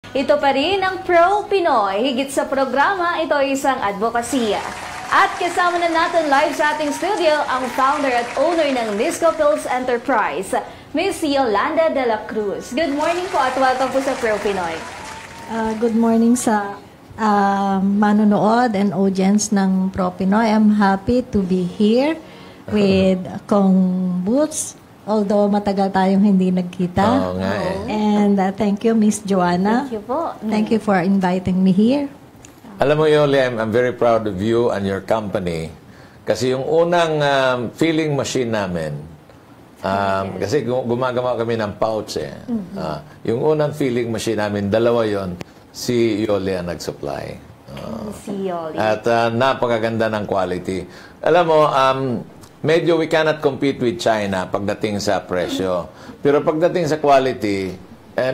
Ito pa rin ang Pro Pinoy. Higit sa programa, ito ay isang advokasya. At kasama na natin live sa ating studio ang founder at owner ng Nisco Pills Enterprise, Miss Yolanda de la Cruz. Good morning po at welcome po sa Pro Pinoy. Good morning sa manonood and audience ng Pro Pinoy. I'm happy to be here with Kong Boots. Although matagal tayong hindi nagkita. Oo nga eh. And thank you, Miss Joanna. Thank you po. Thank you for inviting me here. Alam mo, Yoli, I'm very proud of you and your company. Kasi yung unang filling machine namin, kasi gumagawa kami ng pouch eh. Yung unang filling machine namin, dalawa yon, si Yoli ang nag-supply. Si Yoli. At napakaganda ng quality. Alam mo, medyo we cannot compete with China pagdating sa presyo. Pero pagdating sa quality,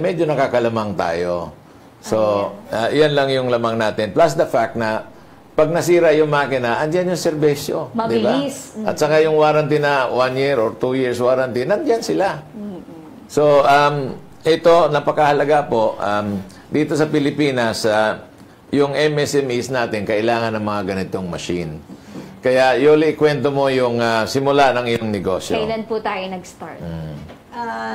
medyo nakakalamang tayo. So, yan lang yung lamang natin. Plus the fact na pag nasira yung makina, andyan yung serbesyo. Mabilis. Diba? At saka yung warranty na 1 year or 2 years warranty, nandyan sila. So, ito, napakahalaga po. Dito sa Pilipinas, yung MSMEs natin, kailangan ng mga ganitong machine. Kaya, Yoli, kwento mo yung simula ng iyong negosyo. Kailan po tayo nag-start?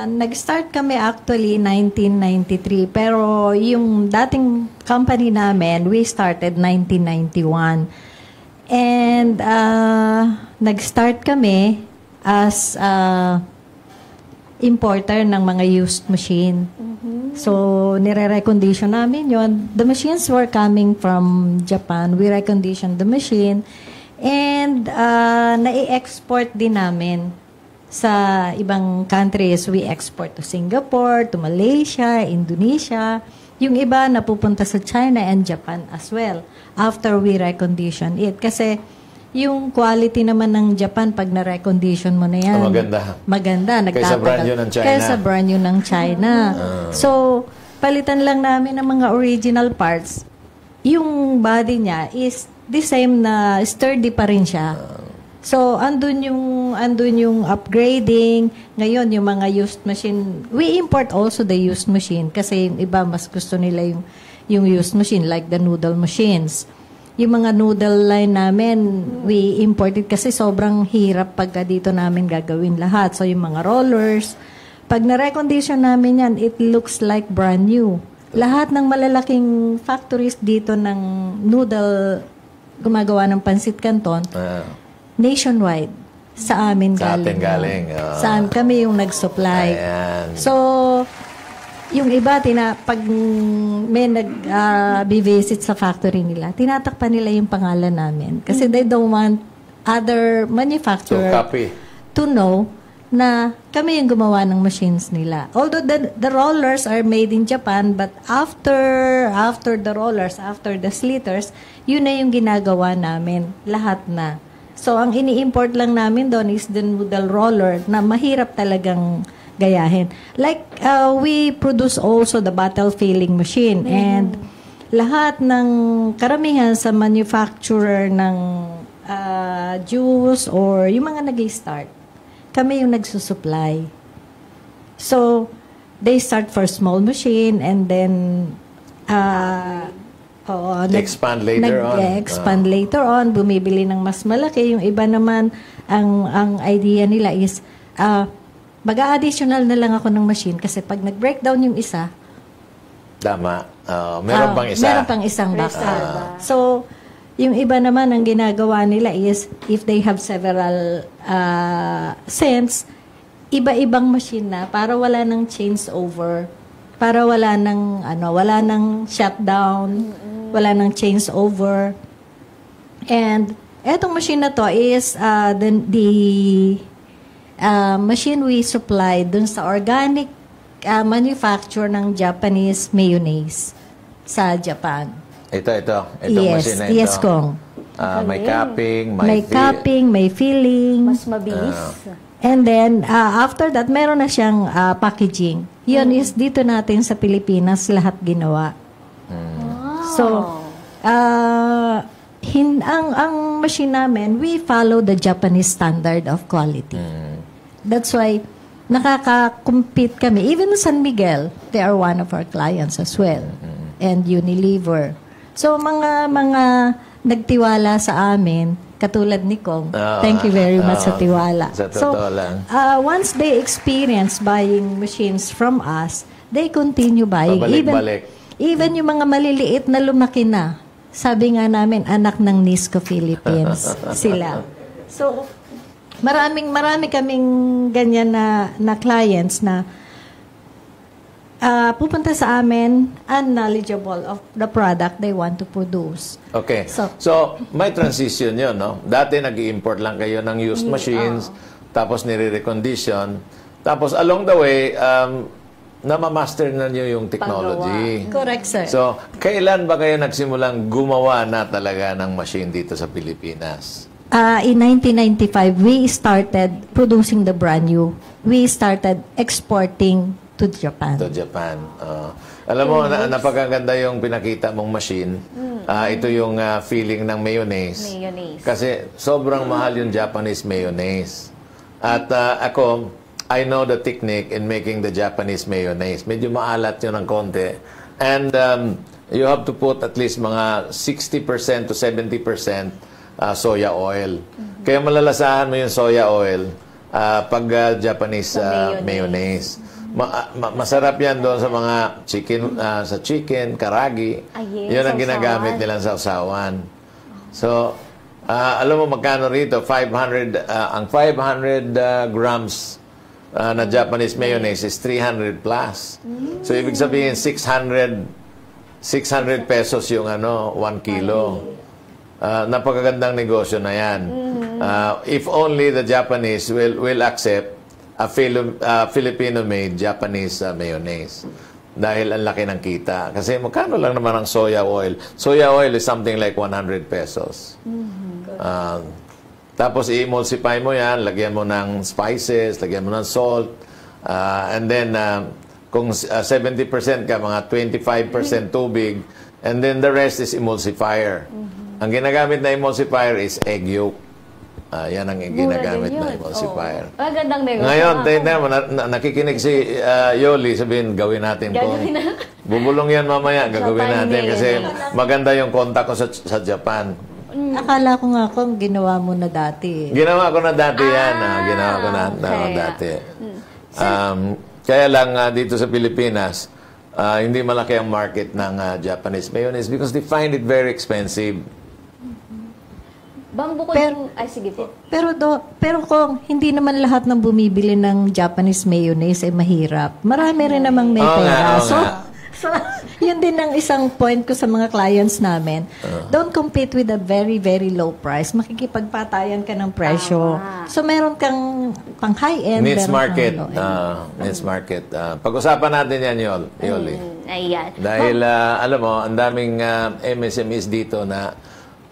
Nag-start kami actually 1993. Pero yung dating company namin, we started 1991. And nag-start kami as importer ng mga used machine. So, nire-recondition namin yon. The machines were coming from Japan. We reconditioned the machine. And nai-export din namin sa ibang countries. We export to Singapore, to Malaysia, Indonesia. Yung iba napupunta sa China and Japan as well after we recondition it. Kasi yung quality naman ng Japan pag na-recondition mo na yan. Maganda. Maganda. Kaysa brand new ng China. Kaysa brand new ng China. So, palitan lang namin ng mga original parts. Yung body niya is the same na sturdy pa rin siya. So, andun yung upgrading. Ngayon, yung mga used machine, we import also the used machine kasi yung iba mas gusto nila yung used machine like the noodle machines. Yung mga noodle line namin, we imported kasi sobrang hirap pagka dito namin gagawin lahat. So, yung mga rollers, pag na-recondition namin yan, it looks like brand new. Lahat ng malalaking factories dito ng noodle gumagawa ng pansit canton, nationwide, sa amin galing. Sa atin galing. Sa amin, kami yung nag-supply. Ayan. So, yung iba, pag may nag-visit sa factory nila, tinatakpan nila yung pangalan namin. Kasi they don't want other manufacturer to know na kami yung gumawa ng machines nila. Although the rollers are made in Japan, but after the rollers, after the slitters, yun na yung ginagawa namin. Lahat na. So, ang ini-import lang namin doon is the noodle roller na mahirap talagang gayahin. Like, we produce also the bottle filling machine. And lahat ng karamihan sa manufacturer ng juice or yung mga nag-start, kami yung nagsusupply. So, they start for small machine and then expand later on. Expand later on, bumibili ng mas malaki. Yung iba naman, ang idea nila is, mag-a-additional na lang ako ng machine kasi pag nag-breakdown yung isa, tama. Meron pang isa. Meron pang isang backup. So, yung iba naman, ang ginagawa nila is, if they have several cents, iba-ibang machine na para wala ng changeover, para wala ng shutdown, wala ng changeover. And etong machine na to is the machine we supply dun sa organic manufacture ng Japanese mayonnaise sa Japan. Itong Yes, machine na ito. yes, Kong. May cupping, May cupping, may filling. Mas mabilis. And then, after that, meron na siyang packaging. Yun is dito natin sa Pilipinas lahat ginawa. So, ang machine namin, we follow the Japanese standard of quality. That's why, nakaka-compete kami. Even San Miguel, they are one of our clients as well. and Unilever. So mga nagtiwala sa amin, katulad ni Kong. Thank you very much sa tiwala. Sa totoo lang. Once they experience buying machines from us, they continue buying. Pabalik-balik. Even yung mga maliliit na lumaki na. Sabi nga namin, anak ng Nisco Philippines sila. So, marami kaming ganyan na clients na pupunta sa amin unknowledgeable of the product they want to produce. Okay. So may transition yun, no? Dati nag-i-import lang kayo ng used machines, tapos nire-recondition. Tapos along the way, namamaster na nyo yung technology. Correct, sir. So, kailan ba kayo nagsimulang gumawa na talaga ng machine dito sa Pilipinas? In 1995, we started producing the brand new. We started exporting to Japan. To Japan. Alam mo, napakaganda yung pinakita mong machine. Ito yung feeling ng mayonnaise. Kasi sobrang mahal yung Japanese mayonnaise. At ako, I know the technique in making the Japanese mayonnaise. Medyo maalat yun ng konti. And you have to put at least mga 60% to 70% soya oil. Kaya malalasahan mo yung soya oil pag Japanese mayonnaise. Masarap yan doon sa mga chicken, karagi. Yun ang ginagamit nilang sa usawan. So, alam mo magkano rito? 500, ang 500 grams na Japanese mayonnaise is 300 plus. So, ibig sabihin, 600 pesos yung 1 kilo. Napakagandang negosyo na yan. If only the Japanese will accept a Filipino-made Japanese mayonnaise. Dahil ang laki ng kita. Kasi magkano lang naman ang soya oil? Soya oil is something like 100 pesos. Tapos i-emulsify mo yan, lagyan mo ng spices, lagyan mo ng salt, and then kung 70% ka, mga 25% tubig, and then the rest is emulsifier. Ang ginagamit na emulsifier is egg yolk. Yan ang ginagamit na emulsifier. Magandang negosyo. Ngayon, nakikinig si Yoli, sabihin, gawin natin po. Bubulong yan mamaya, gagawin natin kasi maganda yung contact ko sa Japan. Akala ko nga kung ginawa mo na dati. Ginawa ko na dati yan. Ginawa ko na dati. Kaya lang dito sa Pilipinas, hindi malaki ang market ng Japanese mayonnaise because they find it very expensive. Sige po. Pero kung hindi naman lahat ng bumibili ng Japanese mayonnaise ay mahirap. Marami rin namang may pera. So, yun din ang isang point ko sa mga clients namin. Don't compete with a very, very low price. Makikipagpatayan ka ng presyo. So, meron kang pang high-end. Needs market. Needs market. Pag-usapan natin yan, Yoli. Ayan. Dahil, alam mo, ang daming MSMEs dito na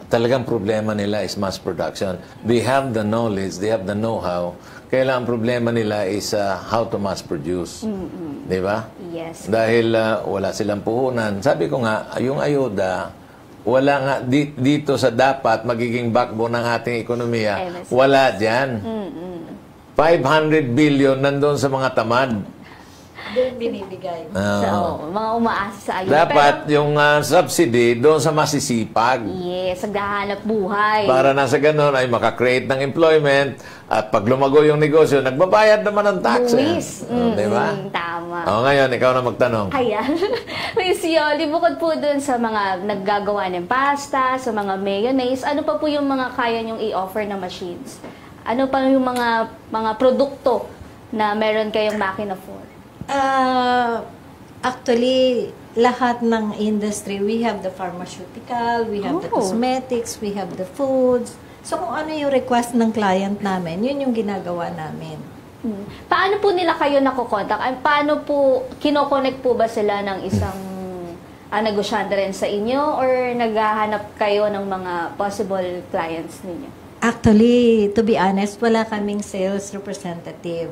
talagang problema nila is mass production. They have the knowledge, they have the know-how. Kailangan ang problema nila is how to mass produce. Di ba? Yes. Dahil wala silang puhunan. Sabi ko nga, yung ayuda, wala nga dito sa dapat magiging backbone ng ating ekonomiya. Wala dyan. 500 billion nandun sa mga tamad. Doon binibigay. Mga umaasa sa ayun. Dapat yung subsidy doon sa masisipag. Yes, naghahanap buhay. Para na sa ganun ay makakreate ng employment at pag lumago yung negosyo, nagbabayad naman ng tax. Diba? Tama. Ngayon, ikaw na magtanong. Ayan. Miss Yoli, bukod po dun sa mga naggagawa ng pasta, sa mga mayonnaise, ano pa po yung mga kaya nyong i-offer na machines? Ano pa yung mga produkto na meron kayong makina for? Actually, lahat ng industry, we have the pharmaceutical, we have the cosmetics, we have the foods. So, kung ano yung request ng client namin, yun yung ginagawa namin. Paano po nila kayo nakokontak? Paano po, kinoconnect po ba sila ng isang negosyante rin sa inyo or naghahanap kayo ng mga possible clients ninyo? Actually, to be honest, wala kaming sales representative.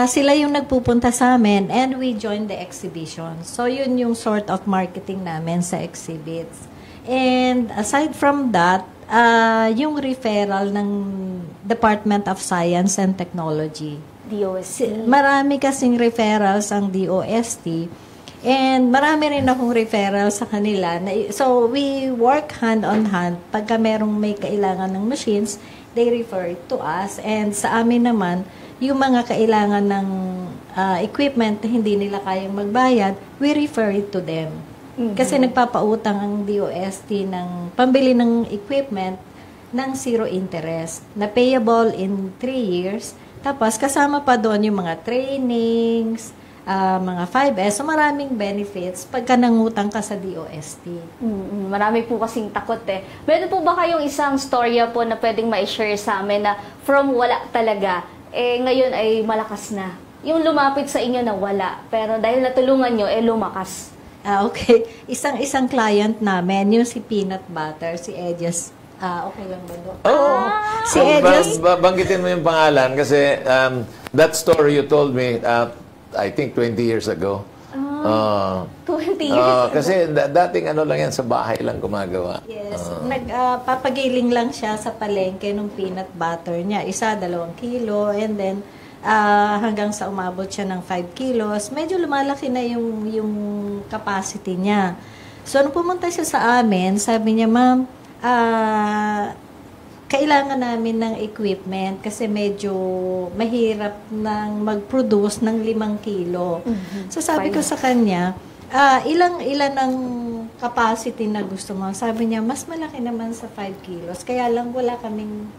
Sila yung nagpupunta sa amin and we join the exhibition. So, yun yung sort of marketing namin sa exhibits. And aside from that, yung referral ng Department of Science and Technology. DOST. Marami kasing referrals ang DOST. And marami rin akong referral sa kanila. So, we work hand on hand. Pagka merong may kailangan ng machines, they refer it to us. And sa amin naman, yung mga kailangan ng equipment na hindi nila kayang magbayad, we refer it to them. Kasi nagpapautang ang DOST ng pambili ng equipment ng zero interest na payable in 3 years. Tapos, kasama pa doon yung mga trainings, mga 5S, so maraming benefits pagka nangutang ka sa DOST. Marami po kasing takot eh. Meron po ba kayong isang storya po na pwedeng ma-share sa amin na from wala talaga, ngayon ay malakas na? Yung lumapit sa inyo na wala, pero dahil natulungan nyo, lumakas. Okay. Isang client namin, yung si Peanut Butter, si Edges. Okay lang ba doon? Si Edges. Banggitin mo yung pangalan kasi that story you told me, I think 20 years ago. 20 years kasi dating ano lang yan, sa bahay lang gumagawa. Yes. Papagiling lang siya sa palengke ng peanut butter niya. 1-2 kilo. And then, hanggang sa umabot siya ng 5 kilos, medyo lumalaki na yung capacity niya. So, nung pumunta siya sa amin, sabi niya, ma'am, kailangan namin ng equipment kasi medyo mahirap nang mag-produce ng 5 kilo. So sabi ko sa kanya, ilan ang capacity na gusto mo? Sabi niya, mas malaki naman sa 5 kilos. Kaya lang wala kaming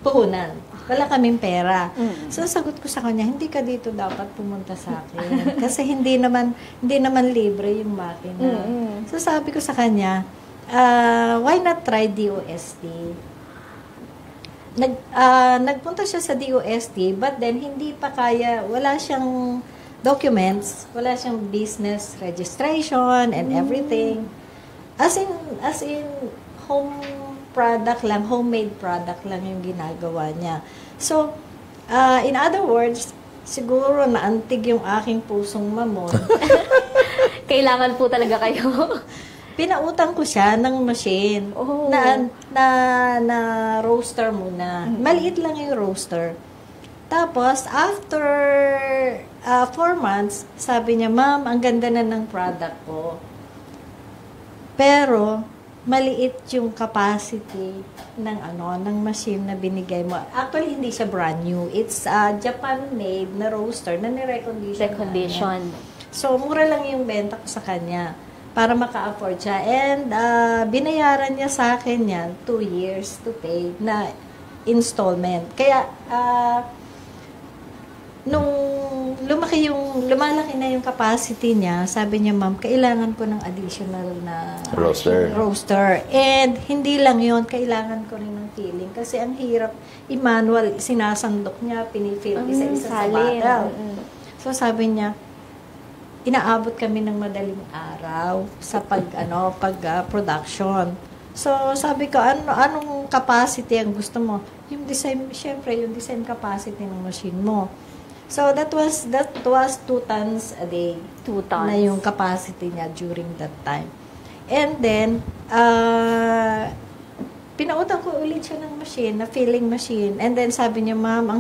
puhunan. Wala kaming pera. So sagot ko sa kanya, hindi ka dito dapat pumunta sa akin. Kasi hindi naman libre yung makina. So sabi ko sa kanya, why not try DOST? Nagpunta siya sa DOST, but then hindi pa kaya, wala siyang documents, wala siyang business registration and everything. As in home product lang, homemade product lang yung ginagawa niya. So, in other words, siguro naantig yung aking pusong mamon. Kailangan po talaga kayo. Pinautang ko siya ng machine na roaster muna. Maliit lang yung roaster. Tapos, after 4 months, sabi niya, ma'am, ang ganda na ng product ko. Pero, maliit yung capacity ng machine na binigay mo. Actually, hindi siya brand new. It's Japan-made na roaster na ni-recondition. So, mura lang yung benta ko sa kanya para maka-afford siya. And binayaran niya sa akin yan 2 years to pay na installment. Kaya, nung lumalaki na yung capacity niya, sabi niya, ma'am, kailangan ko ng additional na roaster. And hindi lang yun, kailangan ko rin ng filling. Kasi ang hirap, i-manual, sinasandok niya, pinifil isa-isa sa bottle. So sabi niya, inaabot kami ng madaling araw sa production. So, sabi ko, anong capacity ang gusto mo? Yung design, syempre, yung design capacity ng machine mo. So, that was 2 tons a day. 2 tons. Na yung capacity niya during that time. And then, pinautang ko ulit siya ng machine, na filling machine. And then, sabi niya, ma'am, ang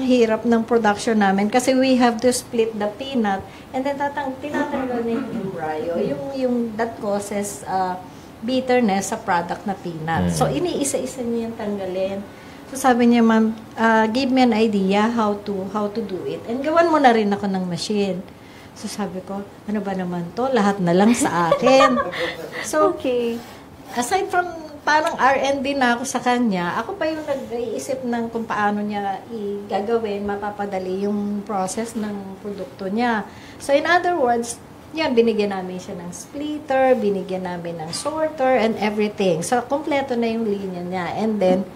hirap ng production namin kasi we have to split the peanut and then tinatanggal niya yung embryo. Yung that causes bitterness sa product na peanut. So, iniisa-isa niya yung tanggalin. So, sabi niya, ma'am, give me an idea how to do it. And gawan mo na rin ako ng machine. So, sabi ko, ano ba naman to? Lahat na lang sa akin. So, okay. Aside from parang R&D na ako sa kanya, ako pa yung nag-iisip ng kung paano niya gagawin, mapapadali yung process ng produkto niya. So, in other words, yan, binigyan namin siya ng splitter, binigyan namin ng sorter, and everything. So, kompleto na yung linya niya. And then,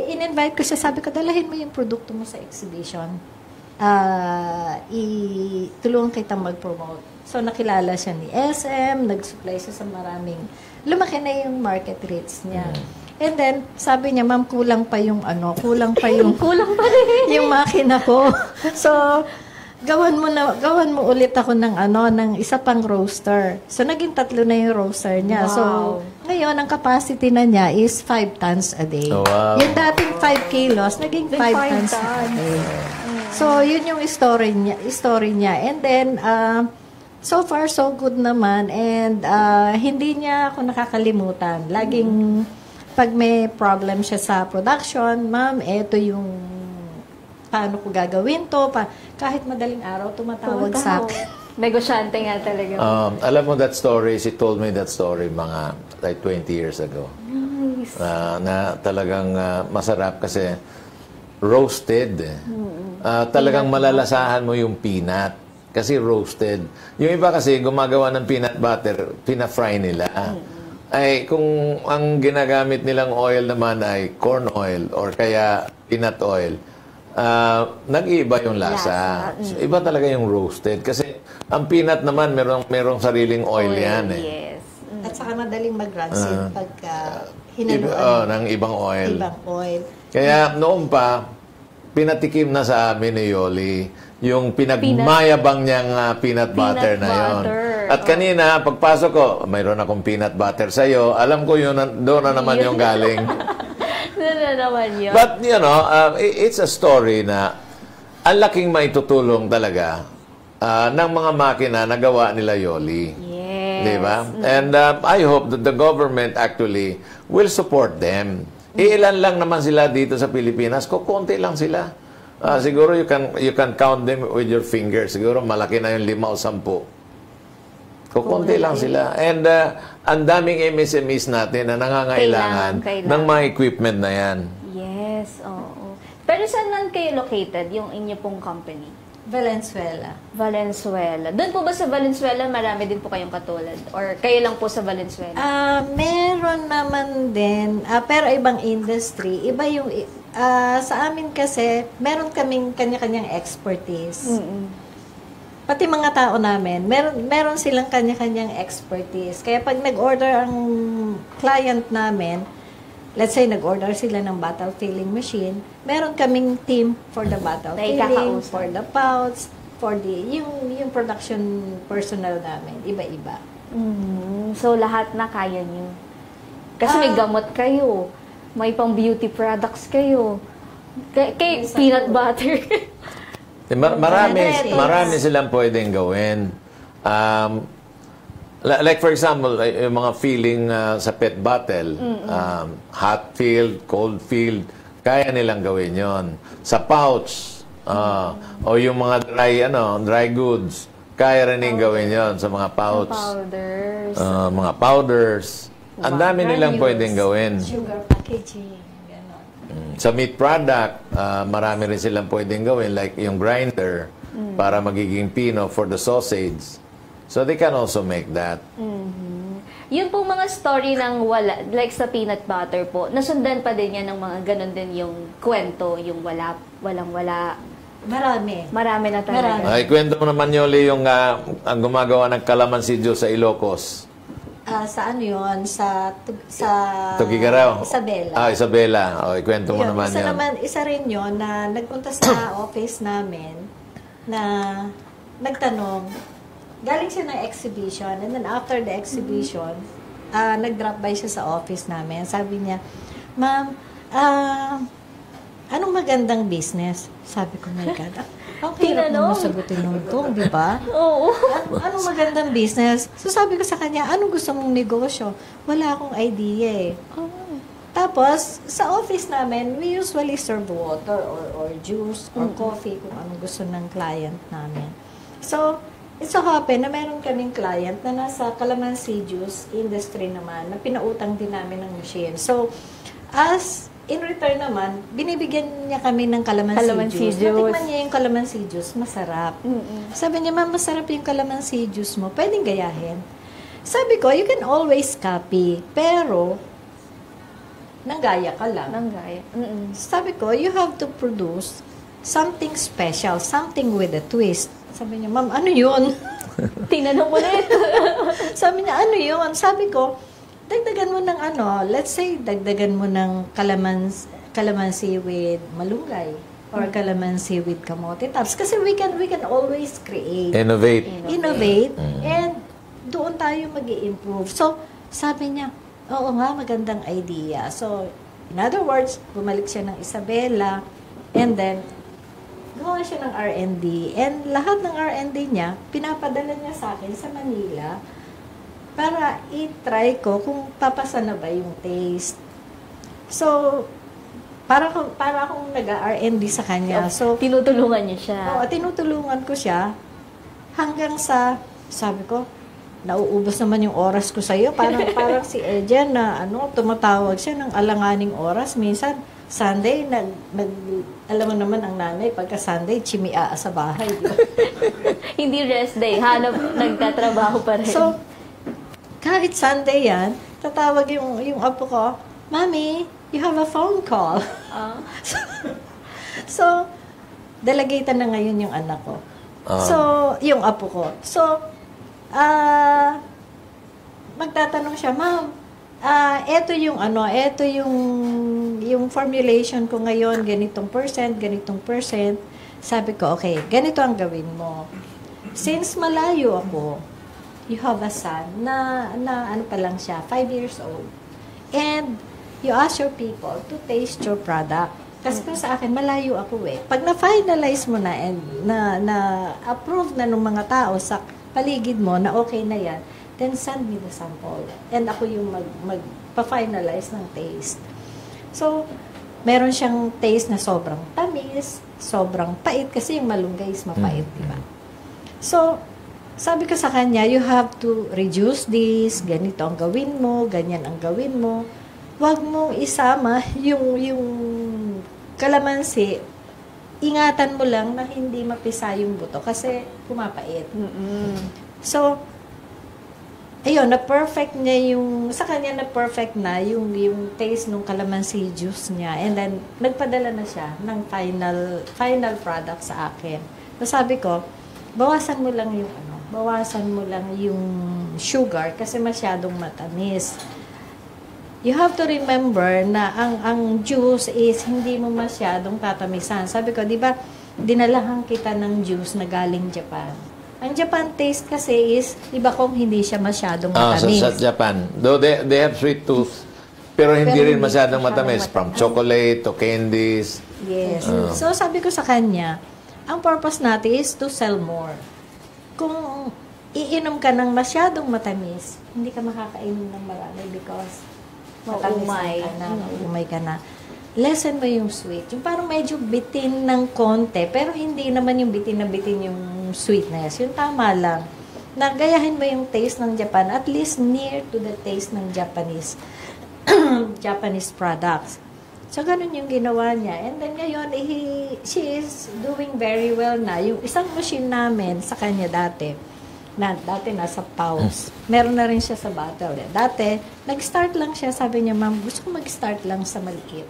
in-invite ko siya, sabi ko, dalahin mo yung produkto mo sa exhibition. Tulungan kitang mag-promote. So, nakilala siya ni SM, nag-supply siya sa maraming, lumaki na yung market rates niya. And then, sabi niya, ma'am, kulang pa yung kulang pa rin. yung makina ko. So, gawan mo ulit ako ng isa pang roaster. So, naging 3 na yung roaster niya. Wow. So, ngayon, ang capacity na niya is 5 tons a day. Oh, wow. Yung dating 5 kilos, naging 5 tons a day. So, yun yung story niya. And then, so far, so good naman. And hindi niya ako nakakalimutan. Laging, pag may problem siya sa production, ma'am, eto yung paano ko gagawin to. Kahit madaling araw, tumatawag sa akin. Negosyante nga talaga. Alam mo that story, she told me that story mga like 20 years ago. Nice. Na talagang masarap kasi roasted. Talagang malalasahan mo yung peanut. Kasi roasted. Yung iba kasi gumagawa ng peanut butter, pina-fry nila. Ay, kung ang ginagamit nilang oil naman ay corn oil or kaya peanut oil, nag-iiba yung lasa. So, iba talaga yung roasted. Kasi ang peanut naman, merong sariling oil yan. Yes. At saka madaling mag-rancid pagka hinaluan ng ibang oil. ibang oil. Kaya noon pa, pinatikim na sa amin ni Yoli yung pinagmayabang niyang peanut butter na yon. At kanina, pagpasok ko, mayroon akong peanut butter sa'yo. Alam ko yun, doon na naman yung galing. Doon na naman yun. But, you know, it's a story na ang laking maitutulong talaga ng mga makina na gawa nila Yoli. Yes. Diba? And I hope that the government actually will support them. Ilan lang naman sila dito sa Pilipinas. Kukunti lang sila. Siguro you can count them with your fingers. Siguro malaki na yung 5 o 10. Kukunti lang sila. And ang daming MSMEs natin na nangangailangan ng mga equipment na yan. Yes, oo. Pero saan lang kayo located, yung inyo pong company? Valenzuela. Valenzuela. Doon po ba sa Valenzuela, marami din po kayong katulad? Or kayo lang po sa Valenzuela? Meron naman din, pero ibang industry. Iba yung, sa amin kasi, meron kaming kanya-kanyang expertise. Pati mga tao namin, meron silang kanya-kanyang expertise. Kaya pag nag-order ang client namin, let's say nag-order sila ng bottle filling machine, meron kaming team for the bottle filling, for the pouch, for yung production personnel namin, iba-iba. So lahat na kaya niyo. Kasi may gamot kayo, may pang beauty products kayo, kay peanut butter. Marami silang pwedeng gawin. Like for example, yung mga feeling sa pet bottle, hot filled, cold filled, kaya nilang gawin yon. Sa pouch, o yung mga dry goods, kaya rin gawin yon sa mga pouch. Powders. Mga powders. Ang dami nilang pwedeng gawin. Sugar packaging. Sa meat product, marami rin silang pwedeng gawin, like yung grinder, para magiging pino for the sausage. So they can also make that. Yun po mga story ng wala, like sa peanut butter po, nasundan pa din yan ng mga ganun din yung kwento, yung walang-wala. Marami na talaga. Ay, kwento mo naman, Yoli, yung ang gumagawa ng calamansi juice sa Ilocos. Sa ano yun? Sa Tugigaraw. Isabela. Isabela. O, ikwento mo naman yun. Isa rin yun na nagpunta sa office namin na nagtanong. Galing siya ng exhibition and then after the exhibition, nag-drop by siya sa office namin. Sabi niya, "Ma'am, anong magandang business?" Sabi ko, "My God, ang hirap naman sagutin nung ito, di ba? Oo. Anong magandang business?" So sabi ko sa kanya, "Anong gusto mong negosyo?" Wala akong idea eh. Tapos, sa office namin, we usually serve water or juice or coffee kung anong gusto ng client namin. So, it so happen na meron kaming client na nasa calamansi juice industry naman, na pinautang din namin ng machine. So, in return naman, binibigyan niya kami ng calamansi juice. Natikman niya yung calamansi juice, masarap. Sabi niya, "Ma'am, masarap yung calamansi juice mo, pwedeng gayahin." Sabi ko, you can always copy, pero nanggaya ka lang. Sabi ko, you have to produce something special, something with a twist. Sabi niya, "Ma'am, ano yun?" Tinanong mo ulit. Sabi niya, "Ano yun?" Sabi ko, dagdagan mo ng let's say, dagdagan mo ng calamansi with malunggay. or calamansi with kamote tops. Kasi we can always create. Innovate. And doon tayo mag-i-improve. So, sabi niya, oo nga, magandang idea. So, in other words, bumalik siya ng Isabela, and then, gumawa siya ng R&D. And lahat ng R&D niya, pinapadala niya sa akin sa Manila para i-try ko kung papasa na ba yung taste. So, para akong nag-R&D sa kanya. So, tinutulungan niyo siya. Oo, tinutulungan ko siya hanggang sa, sabi ko, nauubos naman yung oras ko sa'yo. Parang si Ejan na tumatawag siya ng alanganing oras. Minsan, Sunday, alam mo naman ang nanay, pagka Sunday, chimia sa bahay. Hindi rest day, nagtatrabaho pa rin. So, kahit Sunday yan, tatawag yung apo ko, Mommy, you have a phone call. So, delegatan na ngayon yung anak ko. So, yung apo ko. So, magtatanong siya, Ma'am, eto yung formulation ko ngayon, ganitong percent. Sabi ko, okay, ganito ang gawin mo. Since malayo ako, you have a son na ano pa lang siya, 5 years old. And you ask your people to taste your product. Kasi kung sa akin, malayo ako eh. Pag na-finalize mo na and na-approve na ng mga tao sa paligid mo na okay na yan, then send me the sample. And ako yung magpa-finalize ng taste. So, meron siyang taste na sobrang tamis, sobrang pait, kasi yung malunggay is mapait, di ba? So, sabi ko sa kanya, you have to reduce this, ganito ang gawin mo, ganyan ang gawin mo. Huwag mong isama yung kalamansi. Ingatan mo lang na hindi mapisa yung buto kasi pumapait. So, ayun, na-perfect niya sa kanya na-perfect na yung taste ng calamansi juice niya. And then, nagpadala na siya ng final product sa akin. So, sabi ko, bawasan mo lang yung sugar kasi masyadong matamis. You have to remember na ang juice is hindi mo masyadong tatamisan. Sabi ko, di ba, dinalahan kita ng juice na galing Japan. Ang Japan taste kasi is, iba kung hindi siya masyadong matamis. Sa Japan, though they have sweet tooth, pero hindi rin masyadong matamis. From chocolate to candies. Yes. So, sabi ko sa kanya, ang purpose natin is to sell more. Kung iinom ka ng masyadong matamis, hindi ka makakainom ng marami because umay ka na. Lessen mo yung sweet. Yung parang medyo bitin ng konti, pero hindi naman yung bitin na bitin yung sweetness. Yung tama lang. Nagayahin mo yung taste ng Japan, at least near to the taste ng Japanese products. So, ganun yung ginawa niya. And then ngayon, she is doing very well na. Yung isang machine namin sa kanya dati nasa pouch. Meron na rin siya sa bottle. Dati, nag-start lang siya. Sabi niya, Ma'am, gusto ko mag-start lang sa maliit.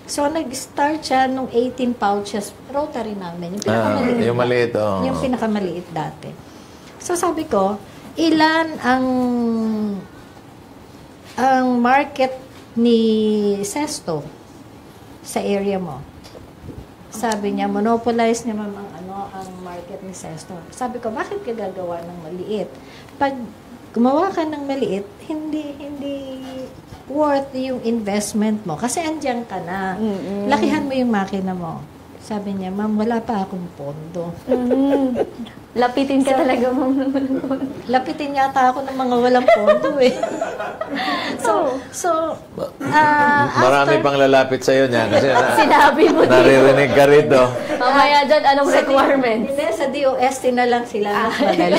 So, nag-start siya nung 18 pouches. Rotary namin. Yung pinakamaliit. Yung maliit, Yung pinakamaliit dati. So, sabi ko, ilan ang market ni Sesto sa area mo? Sabi niya, monopolize niya ang market ni Sesto. Sabi ko, bakit ka gagawa ng maliit? Pag gumawa ka ng maliit, hindi worth yung investment mo. Kasi andyan ka na. Lakihan mo yung makina mo. Sabi niya, Ma'am, wala pa akong pondo. Lapitin ka talaga, Ma'am. Lapitin yata ako ng mga walang pondo eh. Marami pang lalapit sa'yo niya kasi sinabi mo naririnig ka rito. Mamaya dyan, anong requirements? Hindi, sa DOST na lang sila mas madali.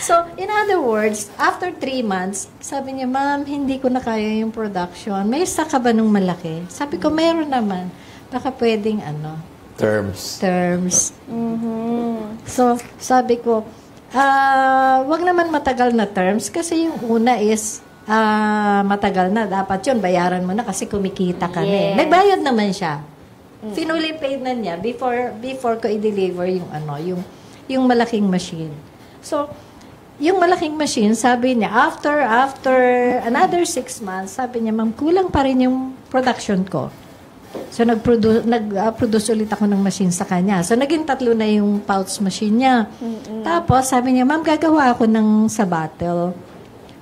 So, in other words, after 3 months, sabi niya, Ma'am, hindi ko na kaya yung production. May isa ka ba nung malaki? Sabi ko, meron naman. Baka pwedeng Terms. So, sabi ko, wag naman matagal na terms kasi yung una is matagal na. Dapat yun, bayaran mo na kasi kumikita ka na. Nagbayad naman siya. Finally paid na niya before ko i-deliver yung malaking machine. So, yung malaking machine, sabi niya, after another 6 months, sabi niya, Ma'am, kulang pa rin yung production ko. So, nag-produce ulit ako ng machine sa kanya. So, naging 3 na yung pouch machine niya. Tapos, sabi niya, ma'am, gagawa ako ng sa bottle.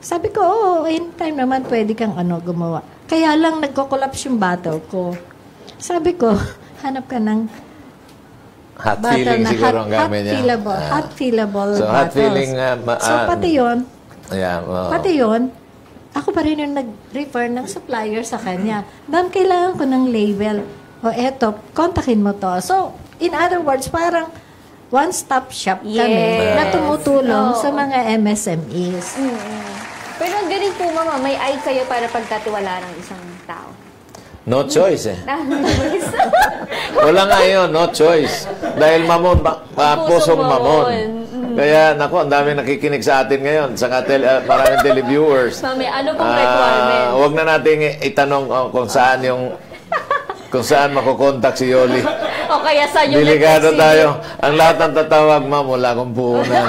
Sabi ko, anytime naman pwede kang gumawa. Kaya lang, nagko-collapse yung bottle ko. Sabi ko, hanap ka ng Hot bottle feeling na siguro ang gamit niya. hot fillable So, bottles. hot feeling, So, pati yun, yeah, pati yun, ako pa rin yung nag-refer ng supplier sa kanya. Ma'am, kailangan ko ng label. O eto, kontakin mo to. So, in other words, parang one-stop shop kami na tumutulong sa mga MSMEs. Pero ganun po, mama, may eye kayo para pagkatiwala ng isang tao. no choice eh. Wala nga yun, no choice. Dahil mamon, pusong mamon. Kaya, naku, ang dami nakikinig sa atin ngayon. Saka maraming televiewers. Mami, ano pong requirement? Huwag na natin itanong kung saan makukontak si Yoli. O kaya sa yung Delikado tayo. Ang lahat ng tatawag, ma'am, wala akong puhunan.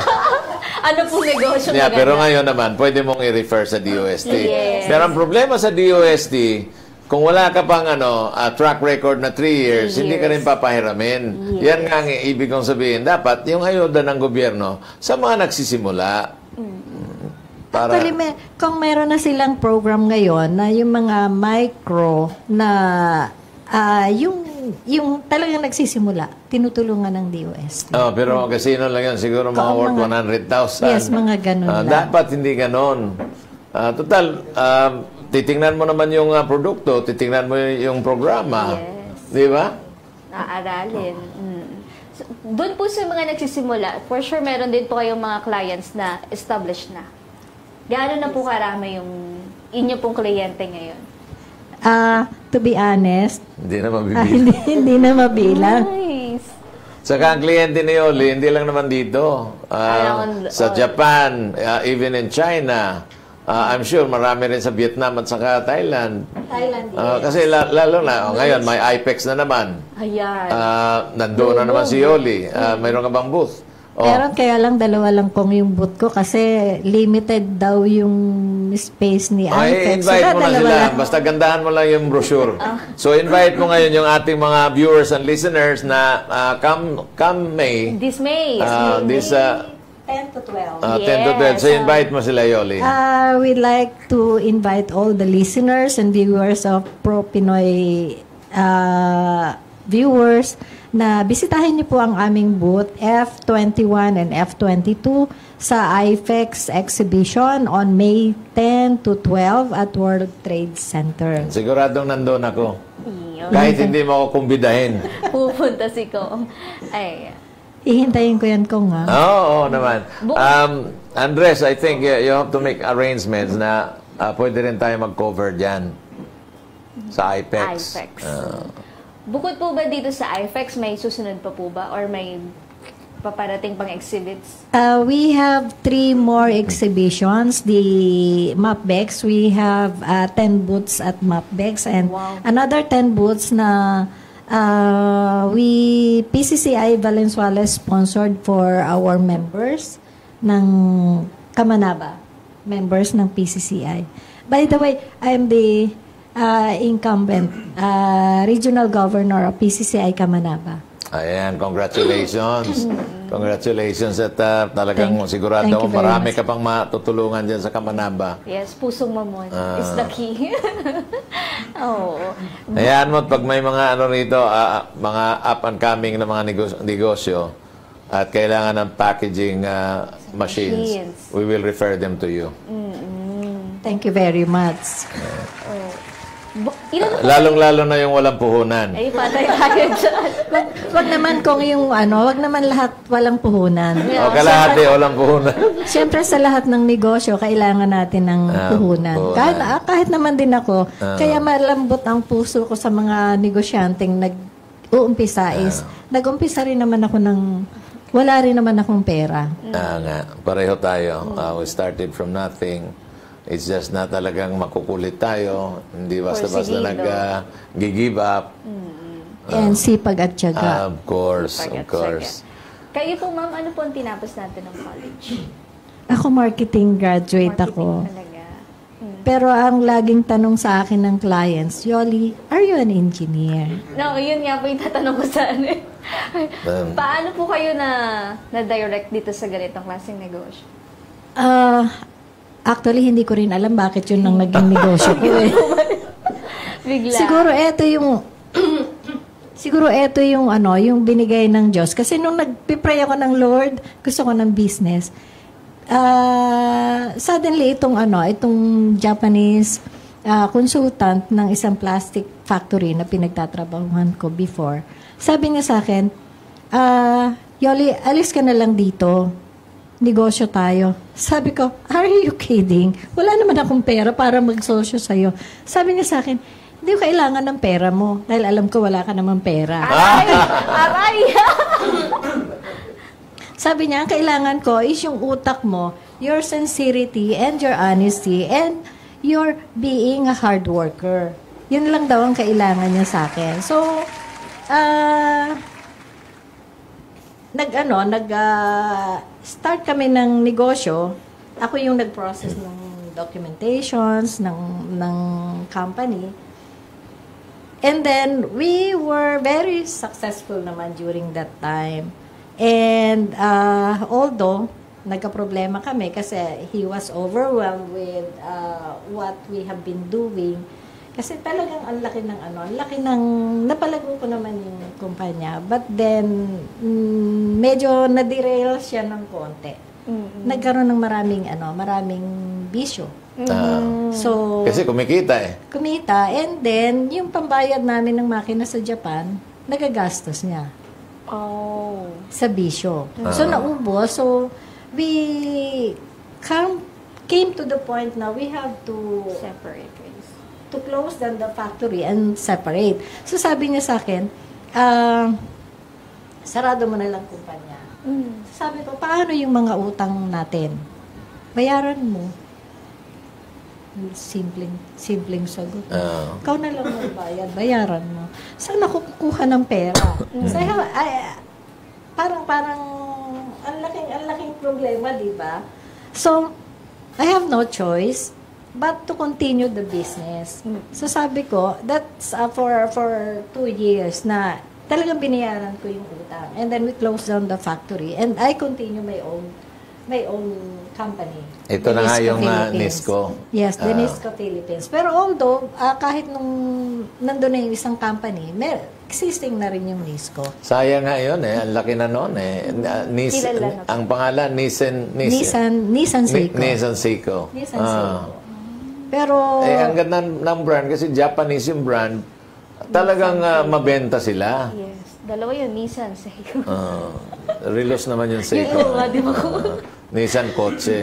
Ano pong negosyo Yeah, maganda? pero ngayon naman, pwede mong i-refer sa DOST. Yes. Pero ang problema sa DOST, kung wala ka pang track record na 3 years, hindi ka rin papahiramin. Yan nga ang ibig kong sabihin. Dapat yung ayuda ng gobyerno sa mga nagsisimula. Para, Actually, kung meron na silang program ngayon na yung mga micro na yung talagang nagsisimula, tinutulungan ng DOST. pero casino lang yan. Siguro mga worth 100,000. Yes, mga ganun lang. Dapat hindi ganun. Total, titingnan mo naman yung produkto, titingnan mo yung programa. Yes. Di ba? Naaralin. So, doon po sa mga nagsisimula, for sure meron din po kayong mga clients na established na. Gaano na po karami yung inyo pong kliyente ngayon? To be honest, Hindi na mabibili. hindi na mabilang. Nice. Saka ang kliyente ni Yoli, hindi lang naman dito. Sa Japan, even in China, I'm sure marami rin sa Vietnam at saka Thailand. Kasi lalo na, ngayon may IPEX na naman. Ayan. Nandoon na naman si Yoli. Mayroon ka bang booth? Meron, kaya lang 2 lang kong yung booth ko kasi limited daw yung space ni IPEX. Invite mo na sila. Basta gandahan mo lang yung brochure. So, invite mo ngayon yung ating mga viewers and listeners na come May. This May. 10 to 12. 10 to 12. So, invite mo sila, Yoli. We'd like to invite all the listeners and viewers of Pro Pinoy viewers na bisitahin niyo po ang aming booth F21 and F22 sa IFEX exhibition on May 10 to 12 at World Trade Center. Siguradong nandun ako. Yun. Kahit hindi mo ako kumbidahin. Pupunta si Ko. Ay. Ihintayin ko yan kung nga. Oo naman. Andres, I think you have to make arrangements na pwede rin tayo mag-cover dyan sa IPEX. IFEX. Bukod po ba dito sa IFEX, may susunod pa po ba? Or may paparating pang exhibits? We have 3 more exhibitions. The MapBex, we have 10 booths at MapBex and another 10 booths na PCCI Valenzuela sponsored for our members ng Kamanaba. Members ng PCCI. By the way, I'm the incumbent regional governor of PCCI Kamanaba. Ayan, congratulations. Congratulations at talagang sigurado thank you very marami much. ka pang matutulungan dyan sa Kamanaba. Yes, pusong mamon is the key. Ayan mo, pag may mga rito, mga up and coming na mga negosyo at kailangan ng packaging machines, we will refer them to you. Thank you very much. Lalong-lalo na yung walang puhunan. Ay, patay tayo dyan. Wag naman kung yung wag naman lahat walang puhunan. O kalahati, walang puhunan. Siyempre sa lahat ng negosyo, kailangan natin ng puhunan. Kahit naman din ako, kaya malambot ang puso ko sa mga negosyanteng nag-uumpisa nag-umpisa rin naman ako wala rin naman akong pera. Nga, pareho tayo. We started from nothing. It's just na talagang makukulit tayo. Hindi basta-basta nag-give up. And sipag at tiyaga. Of course, of course. Kayo po, ma'am, ano po ang tinapos natin ng college? Ako marketing graduate ako. Talaga. Pero ang laging tanong sa akin ng clients, Yoli, are you an engineer? No, yun nga po yung tatanong ko sa ano. Paano po kayo na-direct dito sa ganitong klaseng negosyo? Actually, hindi ko rin alam bakit yun ang naging negosyo ko eh. Bigla. Siguro ito yung yung binigay ng Diyos. Kasi nung nagpipray ako ng Lord, gusto ko ng business. Suddenly itong Japanese consultant ng isang plastic factory na pinagtatrabahuhan ko before. Sabi niya sa akin, Yoli, alis ka na lang dito. Negosyo tayo. Sabi ko, are you kidding? Wala naman akong pera para magsosyo sa'yo. Sabi niya sa akin, hindi ko kailangan ng pera mo dahil alam ko wala ka namang pera. Aray! Sabi niya, ang kailangan ko is yung utak mo, your sincerity and your honesty and your being a hard worker. Yun lang daw ang kailangan niya sa akin. So, start kami ng negosyo. Ako yung nag-process ng documentations ng company. And then, we were very successful naman during that time. And although nagka-problema kami kasi he was overwhelmed with what we have been doing. Kasi talagang ang laki ng napalago ko naman yung kumpanya. But then, medyo na-derail siya ng konti. Nagkaroon ng maraming bisyo. So, kasi kumikita eh. Kumita. And then, yung pambayad namin ng makina sa Japan, nagagastos niya. Sa bisyo. So, naubos. So, we came to the point na we have to Separate ways. To close down the factory and separate. So, sabi niya sa akin, sarado mo na lang kumpanya. Sabi ko, paano yung mga utang natin? Bayaran mo. Simpleng sagot. Ikaw na lang magbayad, bayaran mo. Saan ako kukuha ng pera? So, parang ang laking problema, di ba? So, I have no choice but to continue the business. So, sabi ko, that's for 2 years na talagang binayaran ko yung utang. And then we closed down the factory and I continue my own company. Ito na nga yung Nisco. Yes, the Nisco Philippines. Pero although, kahit nung nandun na yung isang company, existing na rin yung Nisco. Sayang nga yun eh. Ang laki na noon eh. Ang pangalan, Nissan Seiko. Nissan Seiko. Pero, ang ganda ng brand kasi Japanese yung brand. Talagang mabenta sila. Yes. Dalawa yun, Nissan Seiko. Relos naman yung Seiko. Nissan kotse.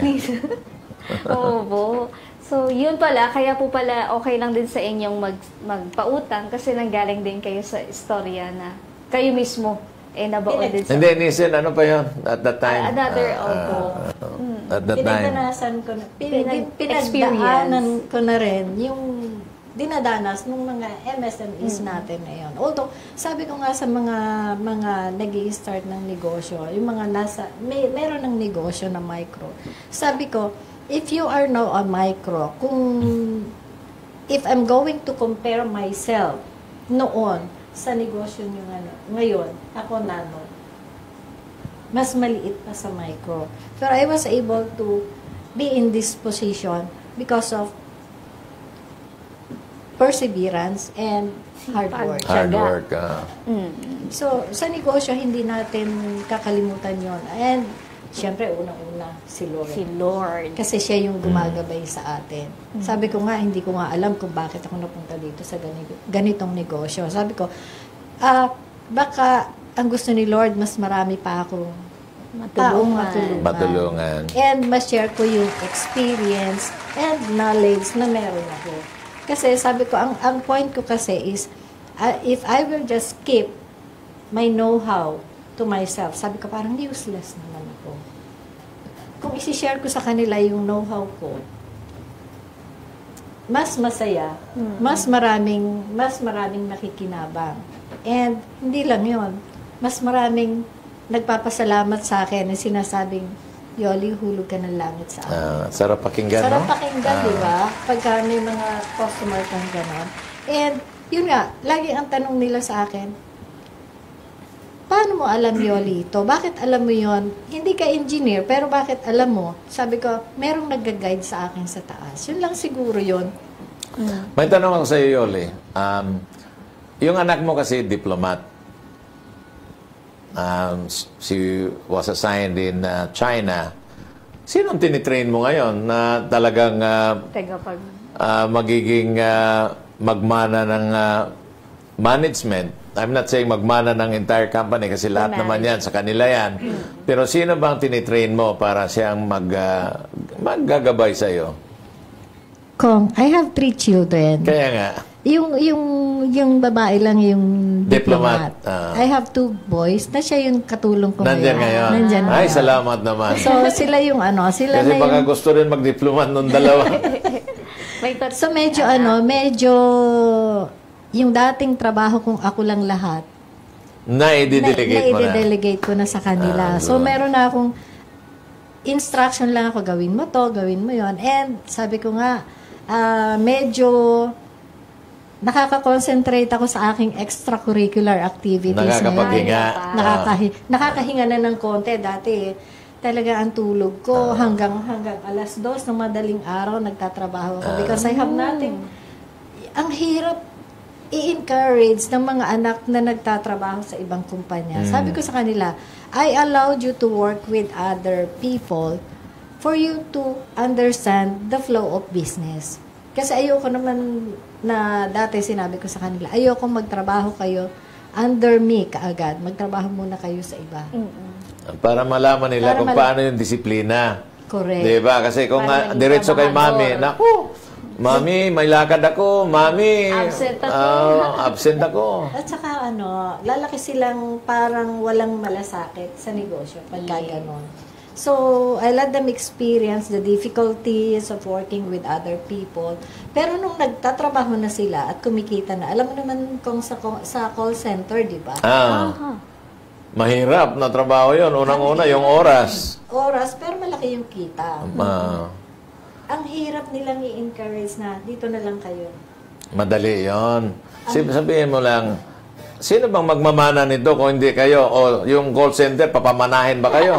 Oo. So, yun pala, kaya po pala okay lang din sa inyong magpautang kasi nanggaling din kayo sa istorya na kayo mismo nabaon din sa... Hindi, Nissan, ano pa yun? At that time? At that time. Pinagdanasan ko na, pinagdaanan ko na rin yung dinadanas ng mga MSMEs natin ngayon. Although, sabi ko nga sa mga nag-i-start ng negosyo, yung mga meron ng negosyo na micro. Sabi ko, if you are now a micro, if I'm going to compare myself noon sa negosyo nyo ngayon, ako nano, mas maliit pa sa micro. Pero I was able to be in this position because of perseverance and hard work. Hard work. So, sa negosyo, hindi natin kakalimutan yon. And, syempre, unang-una, si Lord. Kasi siya yung gumagabay sa atin. Sabi ko nga, hindi ko nga alam kung bakit ako napunta dito sa ganitong negosyo. Sabi ko, baka ang gusto ni Lord, mas marami pa akong taong matulungan. And ma-share ko yung experience and knowledge na meron ako. Kasi sabi ko, ang point ko kasi is, if I will just keep my know-how to myself, sabi ko, parang useless naman ako. Kung isi-share ko sa kanila yung know-how ko, mas masaya, mas maraming nakikinabang. And hindi lang yon, mas maraming nagpapasalamat sa akin na sinasabing, Yoli, hulog ka ng langit sa akin. Sarap pakinggan, Sarap no? pakinggan, di ba? Pagka may mga customer kang gano'n. And, yun nga, lagi ang tanong nila sa akin, paano mo alam, Yoli, ito? Bakit alam mo yon? Hindi ka engineer, pero bakit alam mo? Sabi ko, merong nag-guide sa akin sa taas. Yun lang siguro yun. May tanong ako sa iyo, Yoli. Yung anak mo kasi diplomat. She was assigned in China. Sinong tinitrain mo ngayon na talagang magiging magmana ng management? I'm not saying magmana ng entire company kasi lahat naman yan sa kanila yan. Pero sino bang tinitrain mo para siyang maggagabay sa iyo? Kong, I have 3 children. Kaya nga. Yung babae lang yung diplomat. I have 2 boys na siya yung katulong ko Nandiyan ngayon. Nandiyan Ay, salamat naman. So, sila yung sila kasi na baka yung... gusto rin magdiplomat nung dalawa. So, medyo yung dating trabaho kung ako lang lahat, na-i-delegate ko na sa kanila. So, meron na akong instruction lang ako, gawin mo to, gawin mo yon. And sabi ko nga, medyo nakaka-concentrate ako sa aking extracurricular activities. Nakakapaghinga. Nakakahinga na ng konti. Dati, talaga ang tulog ko hanggang 2:00 ng madaling araw nagtatrabaho ako because I have nothing. Ang hirap i-encourage ng mga anak na nagtatrabaho sa ibang kumpanya. Sabi ko sa kanila, I allowed you to work with other people for you to understand the flow of business. Kasi ayoko naman na dati sinabi ko sa kanila, ayoko magtrabaho kayo under me kaagad. Magtrabaho muna kayo sa iba. Para malaman nila kung paano yung disiplina. Correct. Diba? Kasi kung diretso kay mami, naku, mami, may lakad ako. Mami, absent ako. At saka lalaki silang parang walang malasakit sa negosyo pagka ganon. So, I let them experience the difficulties of working with other people. Pero nung nagtatrabaho na sila at kumikita na, alam mo naman kung sa call center, di ba? Mahirap na trabaho yun. Unang-una, yung oras. Pero malaki yung kita. Ang hirap nilang i-encourage na, dito na lang kayo. Madali yon. Sabihin mo lang, sino bang magmamana nito kung hindi kayo? O yung call center, papamanahin ba kayo?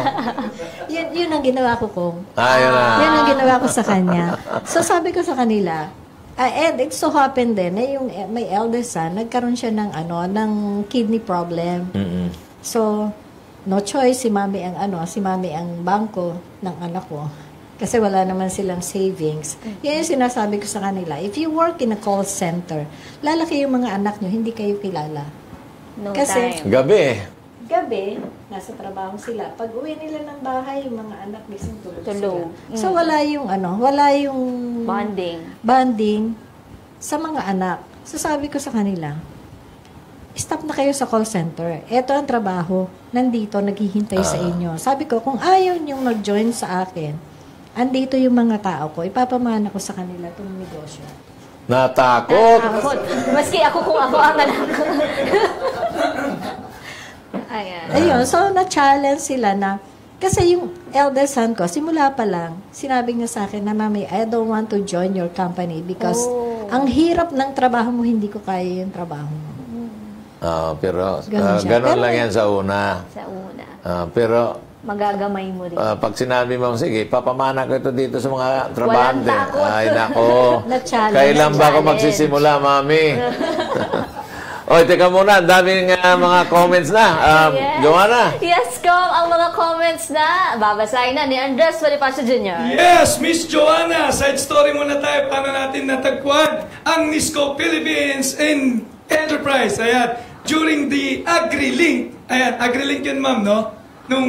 Yun ang ginawa ko, Kong. Yun na. Yun ang ginawa ko sa kanya. So, sabi ko sa kanila, and it so happened din na yung my eldest son, nagkaroon siya ng kidney problem. So, no choice, si mami ang bangko ng anak ko. Kasi wala naman silang savings. Yan yung sinasabi ko sa kanila. If you work in a call center, lalaki yung mga anak nyo, hindi kayo kilala. Kasi, gabi, nasa trabaho sila. Pag uwi nila ng bahay, yung mga anak gising tulog sila. So, wala yung bonding sa mga anak. So, sabi ko sa kanila, stop na kayo sa call center. Ito ang trabaho. Nandito, naghihintay sa inyo. Sabi ko, kung ayaw niyong mag-join sa akin, andito yung mga tao ko, ipapamana ko sa kanila itong negosyo. Natakot. Maski ako kung ako ang anak. Ayun, so na-challenge sila na, kasi yung eldest son ko, simula pa lang, sinabi niya sa akin na, Mami, I don't want to join your company because ang hirap ng trabaho mo, hindi ko kaya yung trabaho mo. Pero ganun lang yan sa una. Pero magagamay mo rin. Pag sinabi mo, sige, papamana ko ito dito sa mga trabahante. Ay, nako. Kailan ba ako magsisimula, Mami? Oy, teka muna. Daming mga comments na. Joanna? Yes, Kong. Ang mga comments na babasahin na ni Andres Bonifacio Jr. Yes, Miss Joanna. Side story muna tayo. Paano natin natagpuan ang Nisco Philippines in Enterprise. Ayan. During the AgriLink. Ayan, AgriLink yun, ma'am, no? Nung,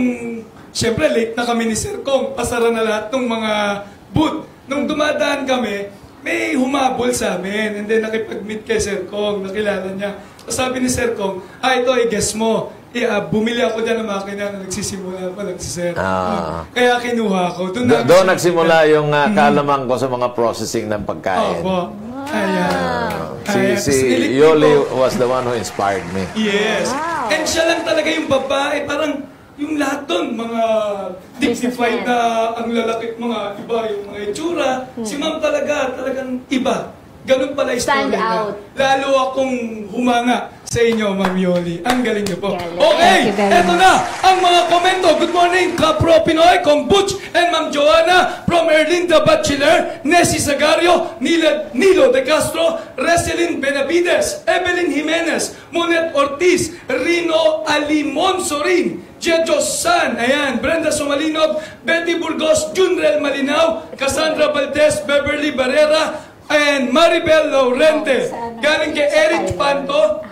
syempre, late na kami ni Sir Kong. Pasara na lahat ng mga booth. Nung dumadaan kami, may humabol sa amin. And then, nakipag-meet kay Sir Kong. Nakilala niya. So, sabi ni Sir Kong, ito, i-guess mo. Bumili ako dyan ng makina na nagsisimula pa lang si Sir. Kaya kinuha ko. Doon nagsimula yung kaalaman ko sa mga processing ng pagkain. Ayan. Si Yoli was the one who inspired me. Yes. And siya lang talaga yung babae. Parang yung lahat doon, mga dignified na ang lalaki, mga iba yung mga itsura. Si ma'am talagang iba. Ganun pala yung Stand story na. out. Lalo akong humanga sa inyo, Ma'am Yoli. Ang galing niyo po. Galing. Okay, Thank you very eto na ang mga komento. Good morning, Kapro Pinoy, Kong Butch, and Ma'am Joanna from Erlinda Bachelor, Nessie Sagario, Nilo De Castro, Recelin Benavides, Evelyn Jimenez, Monet Ortiz, Rino Alimonsorin, Jejo San, ayan, Brenda Sumalinog, Betty Burgos, Junrel Malinaw, Cassandra Valdez, Beverly Barrera, and Maribel Laurente. Galing kay Eric Panto.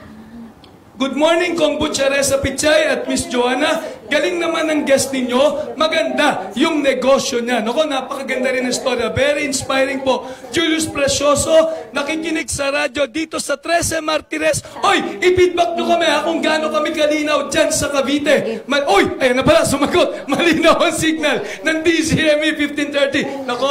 Good morning, Kong Butcheresa Pichay at Miss Joanna. Galing naman ang guest ninyo. Maganda yung negosyo niya. Naku, napakaganda rin ang story. Very inspiring po. Julius Precioso, nakikinig sa radyo dito sa 13 Martires. Oy, i-feedback nyo kami kung gaano kami kalinaw dyan sa Cavite. Oy, ayun na pala, sumagot. Malinaw ang signal ng DZME 1530. Naku,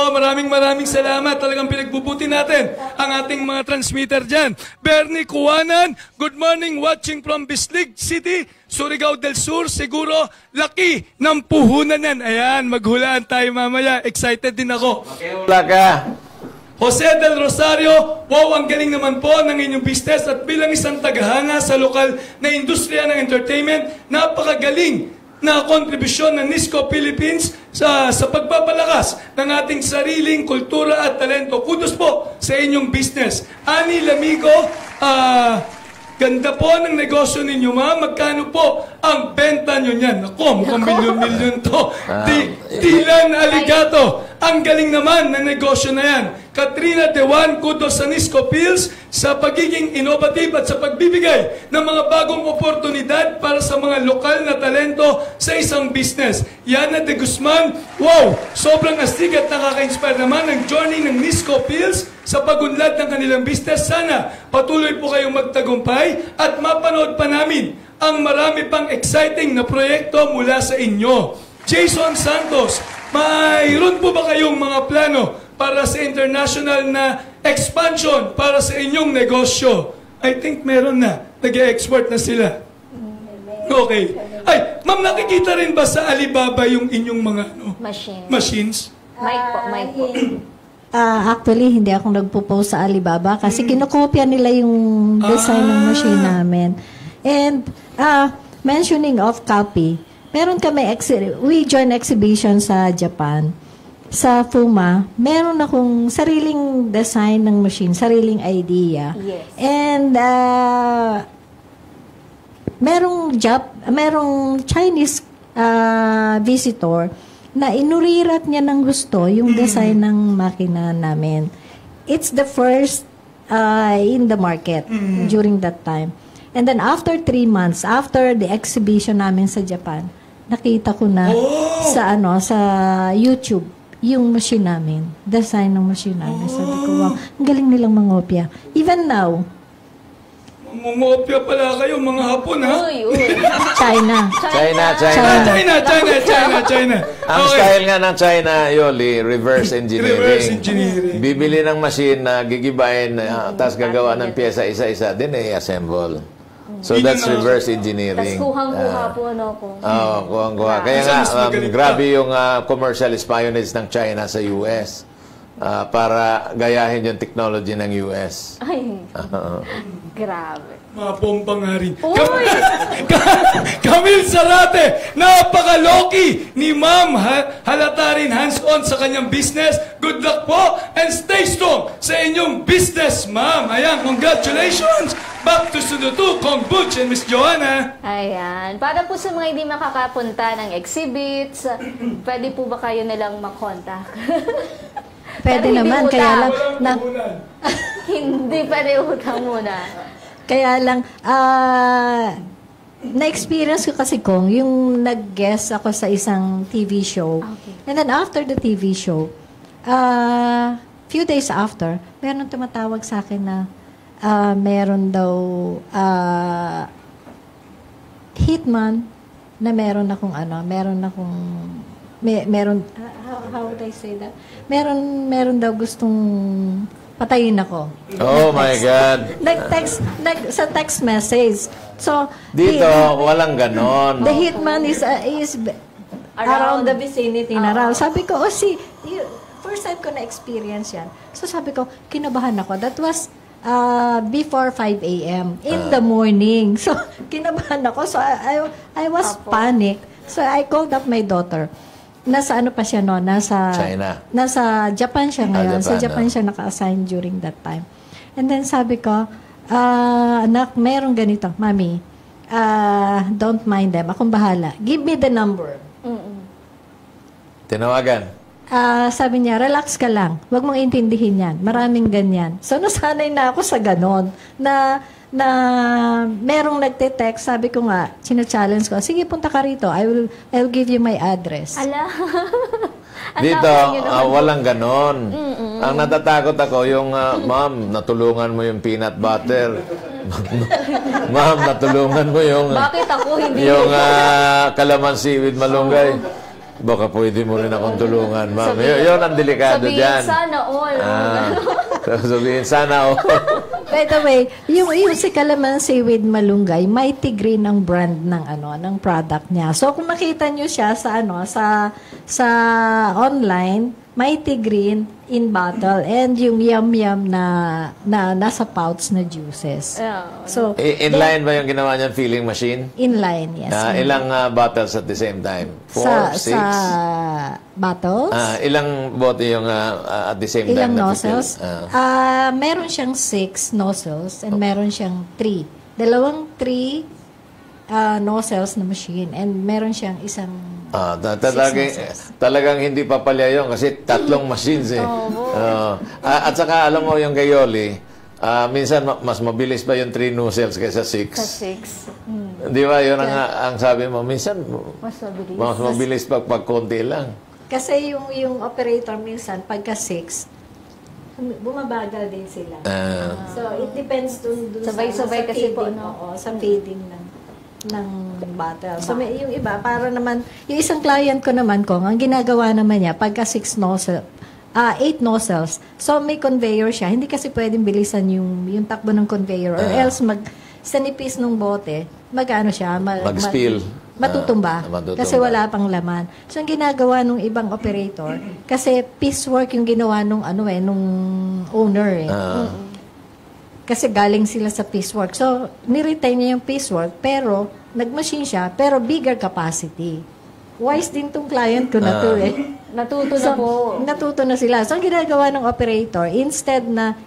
maraming salamat. Talagang pinagbubuti natin ang ating mga transmitter dyan. Bernie Kuwanan, good morning, watching from Bislig City, Surigao del Sur. Siguro, laki ng puhunan yan. Ayan, maghulaan tayo mamaya. Excited din ako. Wala ka. Jose del Rosario, wow, ang galing naman po ng inyong business at bilang isang tagahanga sa lokal na industriya ng entertainment, napakagaling na kontribusyon ng Nisco Philippines sa pagpapalakas ng ating sariling kultura at talento. Kudos po sa inyong business. Ani Lamigo, ganda po ng negosyo ninyo, ma'am. Magkano po ang benta nyo niyan? Ako, mukhang milyon-milyon to. Dylan Aligato, ang galing naman ng negosyo na yan. Katrina Dewan, kudos sa Nisco Pills sa pagiging innovative at sa pagbibigay ng mga bagong oportunidad para sa mga lokal na talento sa isang business. Yana de Guzman, wow, sobrang astig at nakaka-inspire naman ang journey ng Nisco Pills sa pagunlad ng kanilang business. Sana patuloy po kayong magtagumpay at mapanood pa namin ang marami pang exciting na proyekto mula sa inyo. Jason Santos, mayroon po ba kayong mga plano para sa international na expansion para sa inyong negosyo? I think meron na. Nag-export na sila. Okay. Ay, ma'am, nakikita rin ba sa Alibaba yung inyong mga machines? Mic po. Actually, hindi ako nagpo-post sa Alibaba kasi kinokopya nila yung design ng machine namin. And mentioning of copy, meron kami, we join exhibition sa Japan. Sa FUMA, meron akong sariling design ng machine, sariling idea. Yes. And merong Chinese visitor na inurirat niya ng gusto yung design ng makina namin. It's the first in the market during that time. And then after 3 months, after the exhibition namin sa Japan, nakita ko na sa YouTube yung machine namin, design ng machine namin. Sabi ko, wow, ang galing nilang mangopya. Even now, mangopya pala kayo, mga Hapon, ha? Uy. China. China. Ang style nga ng China, Yoli, reverse engineering. Reverse engineering. Bibili ng machine na gigibahin, tapos gagawa ng pyesa isa-isa, din i-assemble. So that's reverse engineering. Tapos kuhang-kuha po, kung... Oo, kuhang-kuha. Kaya nga, grabe yung commercial espionage ng China sa US para gayahin yung technology ng US. Ay, grabe. Mga pompa nga rin. Uy! Camille Sarate, napaka-loki ni Ma'am. Halata rin hands-on sa kanyang business. Good luck po and stay strong sa inyong business, Ma'am. Ayan, congratulations. Back to Studio 2, Kong Butch and Miss Joanna. Ayan. Para po sa mga hindi makakapunta ng exhibits, pwede po ba kayo nilang makontak? pwede Pero naman, hindi kaya utang. lang, Hindi pwede utang muna. kaya lang, na-experience ko kasi kung yung nag-guest ako sa isang TV show. Okay. And then after the TV show, few days after, meron tumatawag sa akin na meron daw hitman na meron akong how would I say that? Meron daw gustong patayin ako. Oh my God. Sa text message. So, Dito, walang ganon. the hitman is around the vicinity na raw. Sabi ko, first time ko na-experience yan. So sabi ko, kinabahan ako. That was before 5 a.m. in the morning. So, kinabahan ako. So, I was panic. So, I called up my daughter. Nasa ano pa siya no? Nasa China. Nasa Japan siya ngayon. Sa Japan no? siya naka-assign during that time. And then sabi ko, anak, mayroong ganito. Mami, don't mind them. Akong bahala. Give me the number. Tinawagan. Sabi niya, relax ka lang. Huwag mong intindihin yan. Maraming ganyan. So, nasanay na ako sa ganon. Na merong nagte-text, sabi ko nga, challenge ko, sige, punta ka rito. I will give you my address. Ala. Dito, walang ganon. Ang natatakot ako, yung, ma'am, natulungan mo yung peanut butter. Ma'am, natulungan mo yung... Bakit ako hindi? Yung calamansi with malunggay. Baka pwede mo rin akong tulungan, ma'am. Yun ang delikado dyan. Sabihin sana all. Sabihin sana all. By the way, yung si Calamansi with Malunggay, Mighty Green ang brand ng product niya. So kung makita niyo siya sa online, Mighty Green in bottle and yung yum na nasa pouch na juices. So Inline ba yung ginawa niyang filling machine? Inline, yes. Ilang bottles at the same time? 4, 6? Sa bottles? Ilang bote yung at the same Ilang time? nozzles? Meron siyang 6 nozzles and meron siyang 3. Dalawang 3 nozzles na machine and meron siyang isang talagang hindi papalya yun kasi 3 machines eh. At saka alam mo yung kay Yoli, minsan mas mabilis pa yung 3 nozzles kaysa 6. Sa 6. Di ba? Yun ang sabi mo. Minsan, Mas mabilis. pag konti lang. Kasi yung operator minsan, pagka 6, bumabagal din sila. So, it depends dun Sabay-sabay sa kasi po, feeding, no? sa feeding ng bottle. So, may, yung iba, para naman, yung isang client ko naman ang ginagawa naman niya, pagka 8 nozzles. So, may conveyor siya. Hindi kasi pwedeng bilisan yung takbo ng conveyor or else sa nipis ng bote, Mag-spill. Matutumba. Kasi wala pang laman. So, ang ginagawa nung ibang operator, kasi piecework yung ginawa nung owner Kasi galing sila sa piecework. So, niretain niya yung piecework, pero nag-machine siya, pero bigger capacity. Wise din tong client ko na to Natuto na po. Natuto na sila. So, ang ginagawa ng operator, instead na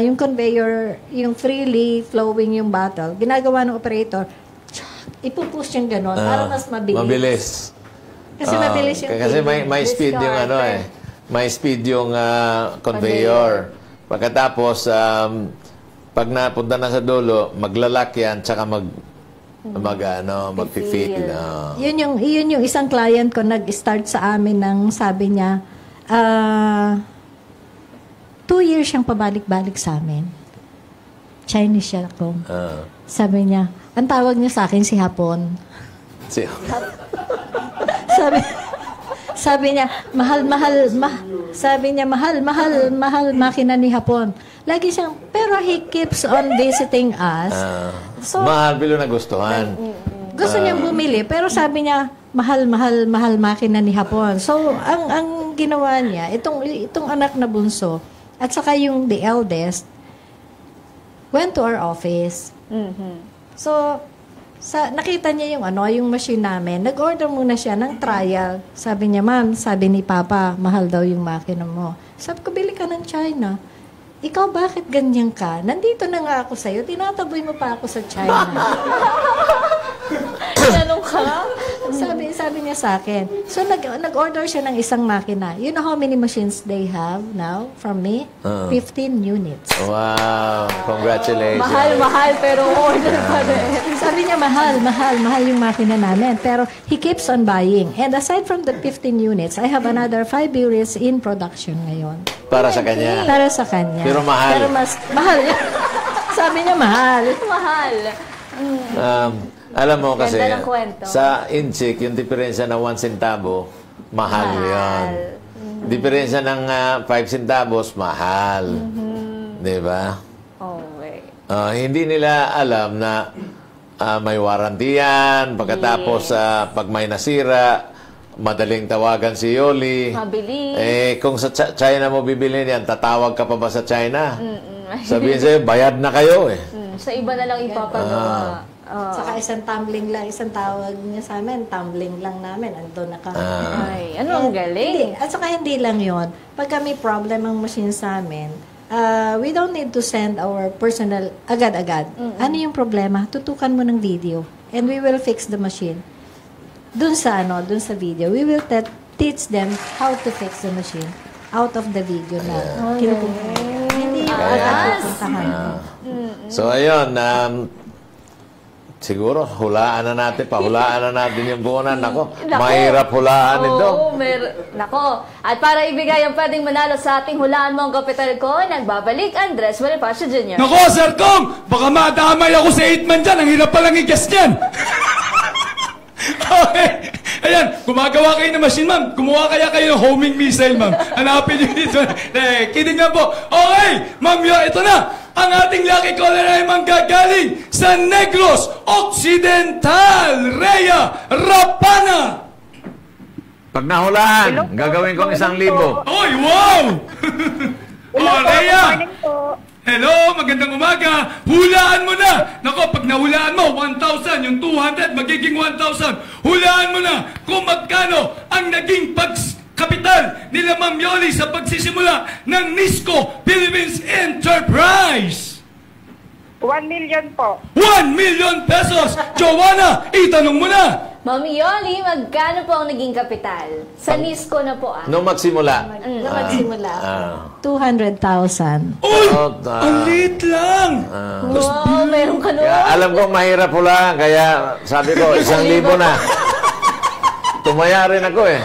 yung conveyor, yung freely flowing yung bottle, ginagawa ng operator, ipupush yung gano'n para mas mabilis. Mabilis. Kasi mabilis yung kasi may speed yung may speed yung conveyor. Pagkatapos, pag napunta na sa dulo, maglalak yan, tsaka mag-fill. Yun yung isang client ko nag-start sa amin ng sabi niya, 2 years siyang pabalik-balik sa amin. Chinese siya ako. Sabi niya, ang tawag niya sa akin si Hapon. Sabi niya, mahal makina ni Hapon. Lagi siyang, pero he keeps on visiting us. So, mahal, bilo na gustuhan. Gusto niyang bumili, pero sabi niya, mahal makina ni Hapon. So, ang ginawa niya, itong anak na bunso, at saka yung the eldest, went to our office. So, nakita niya yung machine namin. Nag-order muna siya ng trial. Sabi niya, ma'am, sabi ni Papa, mahal daw yung makina mo. Sabi ko, bili ka ng China. Ikaw, bakit ganyan ka? Nandito na nga ako sa'yo. Tinataboy mo pa ako sa China. Ganun ka? Sabi niya sa akin. So, nag-order siya ng isang makina. You know how many machines they have now from me? 15 units. Wow! Congratulations. Mahal, pero order pa rin. Sabi niya, mahal yung makina namin. Pero he keeps on buying. And aside from the 15 units, I have another 5 units in production ngayon. Para sa kanya? Para sa kanya. Pero mahal. Pero mahal. Sabi niya, mahal. Mahal. Alam mo kasi, Ganda ng kwento. sa inchik, yung diferensya na 1 centavo, mahal yun. Diferensya ng 5 centavos, mahal. Di ba? Okay. Hindi nila alam na may warranty yan, pagkatapos pag may nasira, madaling tawagan si Yoli. Mabilis. Kung sa China mo bibili yan, tatawag ka pa ba sa China? Sabihin sa'yo, bayad na kayo eh. Sa iba na lang ipapagawa. Saka isang tumbling lang, isang tawag niya sa amin, tumbling lang namin, ando na kami. Ay, ano ang galing. At saka hindi lang yon. Pag may problem ang machine sa amin, we don't need to send our personal agad-agad. Ano yung problema? Tutukan mo ng video and we will fix the machine. Dun sa video, we will teach them how to fix the machine out of the video na kinukuha. Hindi yung agad pupuntahan. So, ayun, siguro, hulaan na natin yung buonan. Nako, mahirap hulaan ito. Nako. At para ibigay ang pwedeng manalo sa ating hulaan mo ang kapital ko, nagbabalik Andres Bonifacio Jr. Nako, Sir Kong! Baka madamay ako sa 8-man dyan. Ang hirap palang i-guess niyan. Okay. Ayan, gumagawa kayo ng machine, ma'am. Gumawa kaya kayo ng homing missile, ma'am. Hanapin nyo dito. Kidding nga po. Okay, ma'am, ito na. Ang ating lucky caller ay manggagaling sa Negros Occidental, Rhea Rapana. Pag nahulaan, gagawin kong 1,000. Oy, wow! Rhea! Hello, magandang umaga. Hulaan mo na. Nako, pag nahulaan mo, 1,000. Yung 200, magiging 1,000. Hulaan mo na kung magkano ang naging kapital nila Ma'am Yoli sa pagsisimula ng Nisco Philippines Enterprise. 1 million po. 1 million pesos! Joanna, itanong mo na. Ma'am Yoli, magkano po ang naging kapital? Sa Nisco na po Nung magsimula. Na magsimula, 200,000. Uy! Ang liit lang! Wow, meron ka Kaya, alam ko mahirap hulaan, kaya sabi ko, 1,000 na. Tumaya rin ako eh.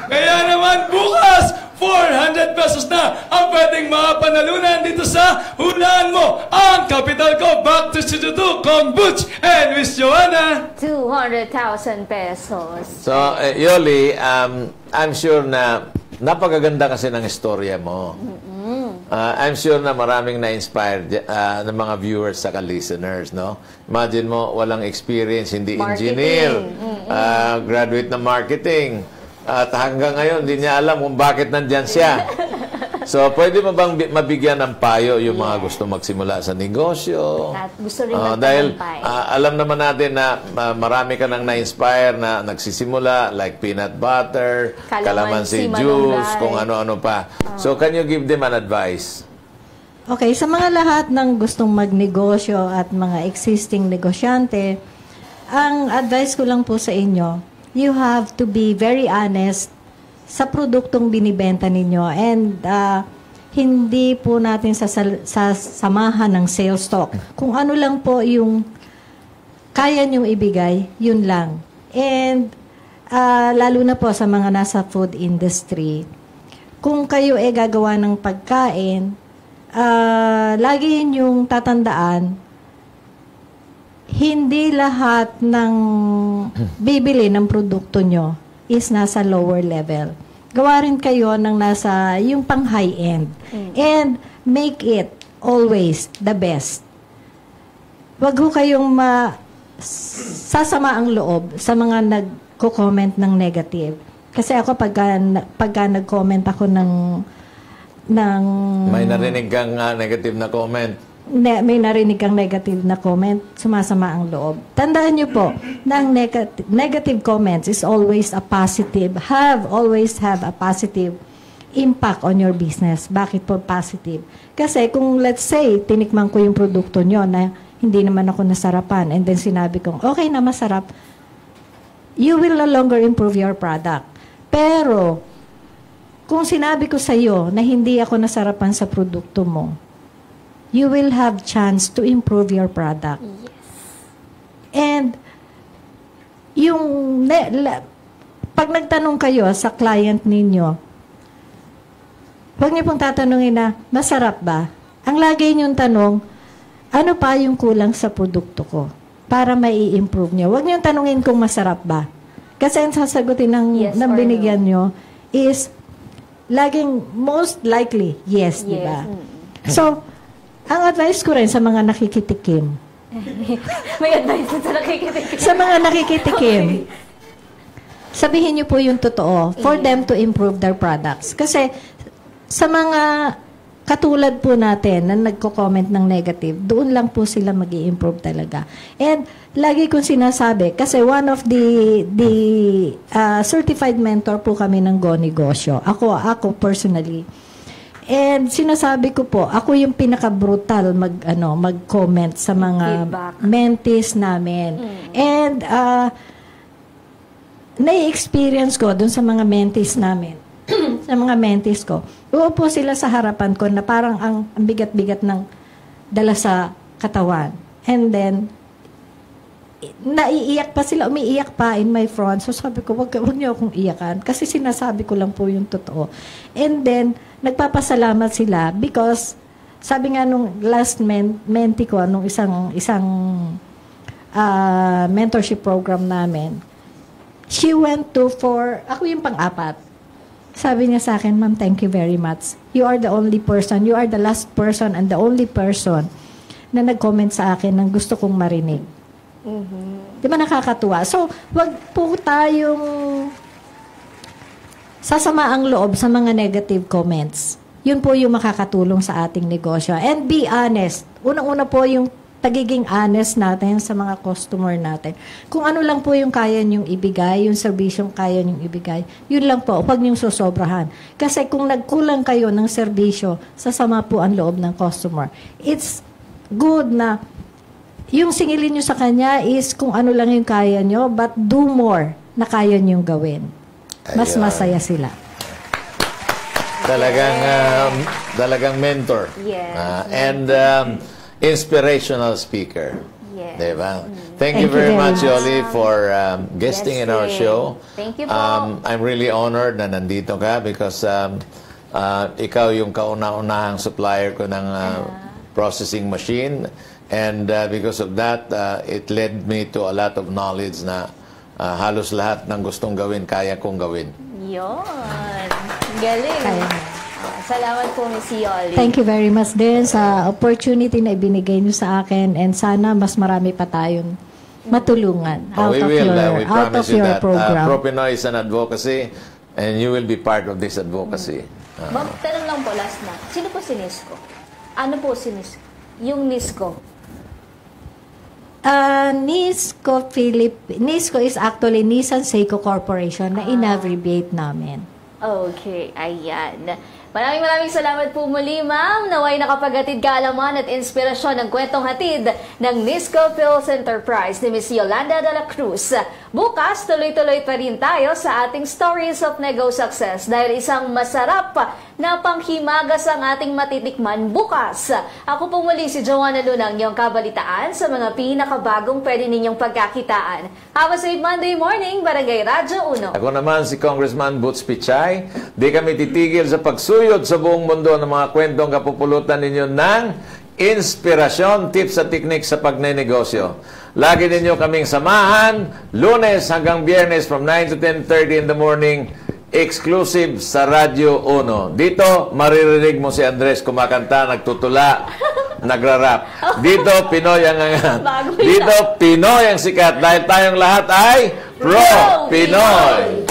Kaya naman bukas, 400 pesos na ang pwedeng mapanalunan dito sa hulaan mo. Ang kapital ko, back to Studio 2, Kong Butch and Miss Joanna. 200,000 pesos. So, Yoli, I'm sure na napakaganda kasi ng istorya mo. I'm sure na maraming na-inspired ng mga viewers sa listeners, no? Imagine mo, walang experience, hindi engineer, graduate ng marketing. At hanggang ngayon, hindi niya alam kung bakit nandyan siya. So, pwede mo bang mabigyan ng payo yung mga gusto magsimula sa negosyo? At gusto rin dahil alam naman natin na marami ka nang na-inspire na nagsisimula, like peanut butter, calamansi juice, kung ano-ano pa. So, can you give them an advice? Okay, sa mga lahat ng gustong magnegosyo at mga existing negosyante, ang advice ko lang po sa inyo, you have to be very honest sa produktong binibenta ninyo and hindi po natin sasamahan ng sales talk. Kung ano lang po yung kaya nyong ibigay, yun lang. And lalo na po sa mga nasa food industry, kung kayo gagawa ng pagkain, lagi yung tatandaan, hindi lahat ng bibili ng produkto nyo is nasa lower level. Gawa rin kayo ng nasa yung pang high end. And make it always the best. Wag ho kayong sasama ang loob sa mga nagko-comment ng negative. Kasi ako pagka nag-comment ako ng may narinig kang negative na comment. May narinig kang negative na comment, sumasama ang loob. Tandaan niyo po na ang negative comments is always a positive, always have a positive impact on your business. Bakit po positive? Kasi kung let's say, tinikman ko yung produkto nyo na hindi naman ako nasarapan and then sinabi kong, okay na masarap, you will no longer improve your product. Pero, kung sinabi ko sa iyo na hindi ako nasarapan sa produkto mo, you will have chance to improve your product. Yes. And yung pag nagtanong kayo sa client ninyo, huwag niyo pong tatanungin na, masarap ba? Ang lagi niyong tanong, ano pa yung kulang sa produkto ko para mai-improve niyo? Huwag niyong tanungin kung masarap ba. Kasi ang sasagutin ng binigyan niyo is laging most likely, yes. Di ba? So, ang advice ko rin sa mga nakikitikim. May advice sa nakikitikim. Sa mga nakikitikim. sabihin niyo po yung totoo for them to improve their products. Kasi sa mga katulad po natin na nagko-comment ng negative, doon lang po sila mag-i-improve talaga. And lagi kong sinasabi, kasi one of the certified mentor po kami ng Go Negosyo. Ako personally. And sinasabi ko po, ako yung pinaka-brutal mag-comment sa mga Feedback. mentees namin. And nai-experience ko dun sa mga mentees namin, sa mga mentees ko, uupo sila sa harapan ko na parang ang bigat-bigat ng dala sa katawan. And then, naiiyak pa sila, umiiyak pa in my front. So sabi ko, wag niyo akong iyakan. Kasi sinasabi ko lang po yung totoo. And then, nagpapasalamat sila because, sabi nga nung last mentee ko, nung isang mentorship program namin, she went to ako yung pang-apat. Sabi niya sa akin, Ma'am, thank you very much. You are the only person, you are the last person and the only person na nag-comment sa akin ng gusto kong marinig. Di ba nakakatuwa? So, wag po tayong sasama ang loob sa mga negative comments. Yun po yung makakatulong sa ating negosyo. And be honest. Unang-una po yung pagiging honest natin sa mga customer natin. Kung ano lang po yung kaya niyong ibigay, yung serbisyong kaya niyong ibigay, yun lang po, huwag niyong susobrahan. Kasi kung nagkulang kayo ng serbisyo, sasama po ang loob ng customer. It's good na yung singilin niyo sa kanya is kung ano lang yung kaya niyo, but do more na kaya niyong gawin. Mas masaya sila. Talagang mentor. Yes. And inspirational speaker. Yes. Diba? Thank you very much, Yoli, for guesting in our show. Thank you po. I'm really honored na nandito ka because ikaw yung kauna-unahang supplier ko ng processing machine. And because of that, it led me to a lot of knowledge na halos lahat ng gustong gawin, kaya kong gawin. Yun. Galing. Salamat po, Miss Yoli. Thank you very much din sa opportunity na ibinigay niyo sa akin and sana mas marami pa tayong matulungan out We of will. your, We out of promise you your that. program. Propinoy is an advocacy and you will be part of this advocacy. Ma'am, tanong lang po, last na. Sino po si Nisco? Ano po si Nisco? Yung Nisco. Nisco is actually Nissan Seiko Corporation na in-abbreviate namin. Okay, ayan. Maraming salamat po muli, ma'am. Naway nakapaghatid kaalaman at inspirasyon ng kwentong hatid ng Nisco Phils Enterprise ni Miss Yolanda de la Cruz. Bukas, tuloy-tuloy pa rin tayo sa ating Stories of Nego Success dahil isang masarap na panghimagas ang ating matitikman bukas. Ako po muli si Joanna Lunang, yung kabalitaan sa mga pinakabagong pwede ninyong pagkakitaan. Have a sweet Monday morning, Barangay Radyo 1. Ako naman si Congressman Butch Pichay. Di kami titigil sa pagsuyod sa buong mundo ng mga kwentong kapupulutan ninyo ng inspirasyon, tips at teknik sa pagnenegosyo. Lagi ninyo kaming samahan, Lunes hanggang Biyernes from 9 to 10:30 in the morning, exclusive sa Radyo 1. Dito, maririnig mo si Andres kumakanta, nagtutula, nagrarap. Dito, Pinoy ang Dito, Pinoy ang sikat dahil tayong lahat ay Pro Pinoy.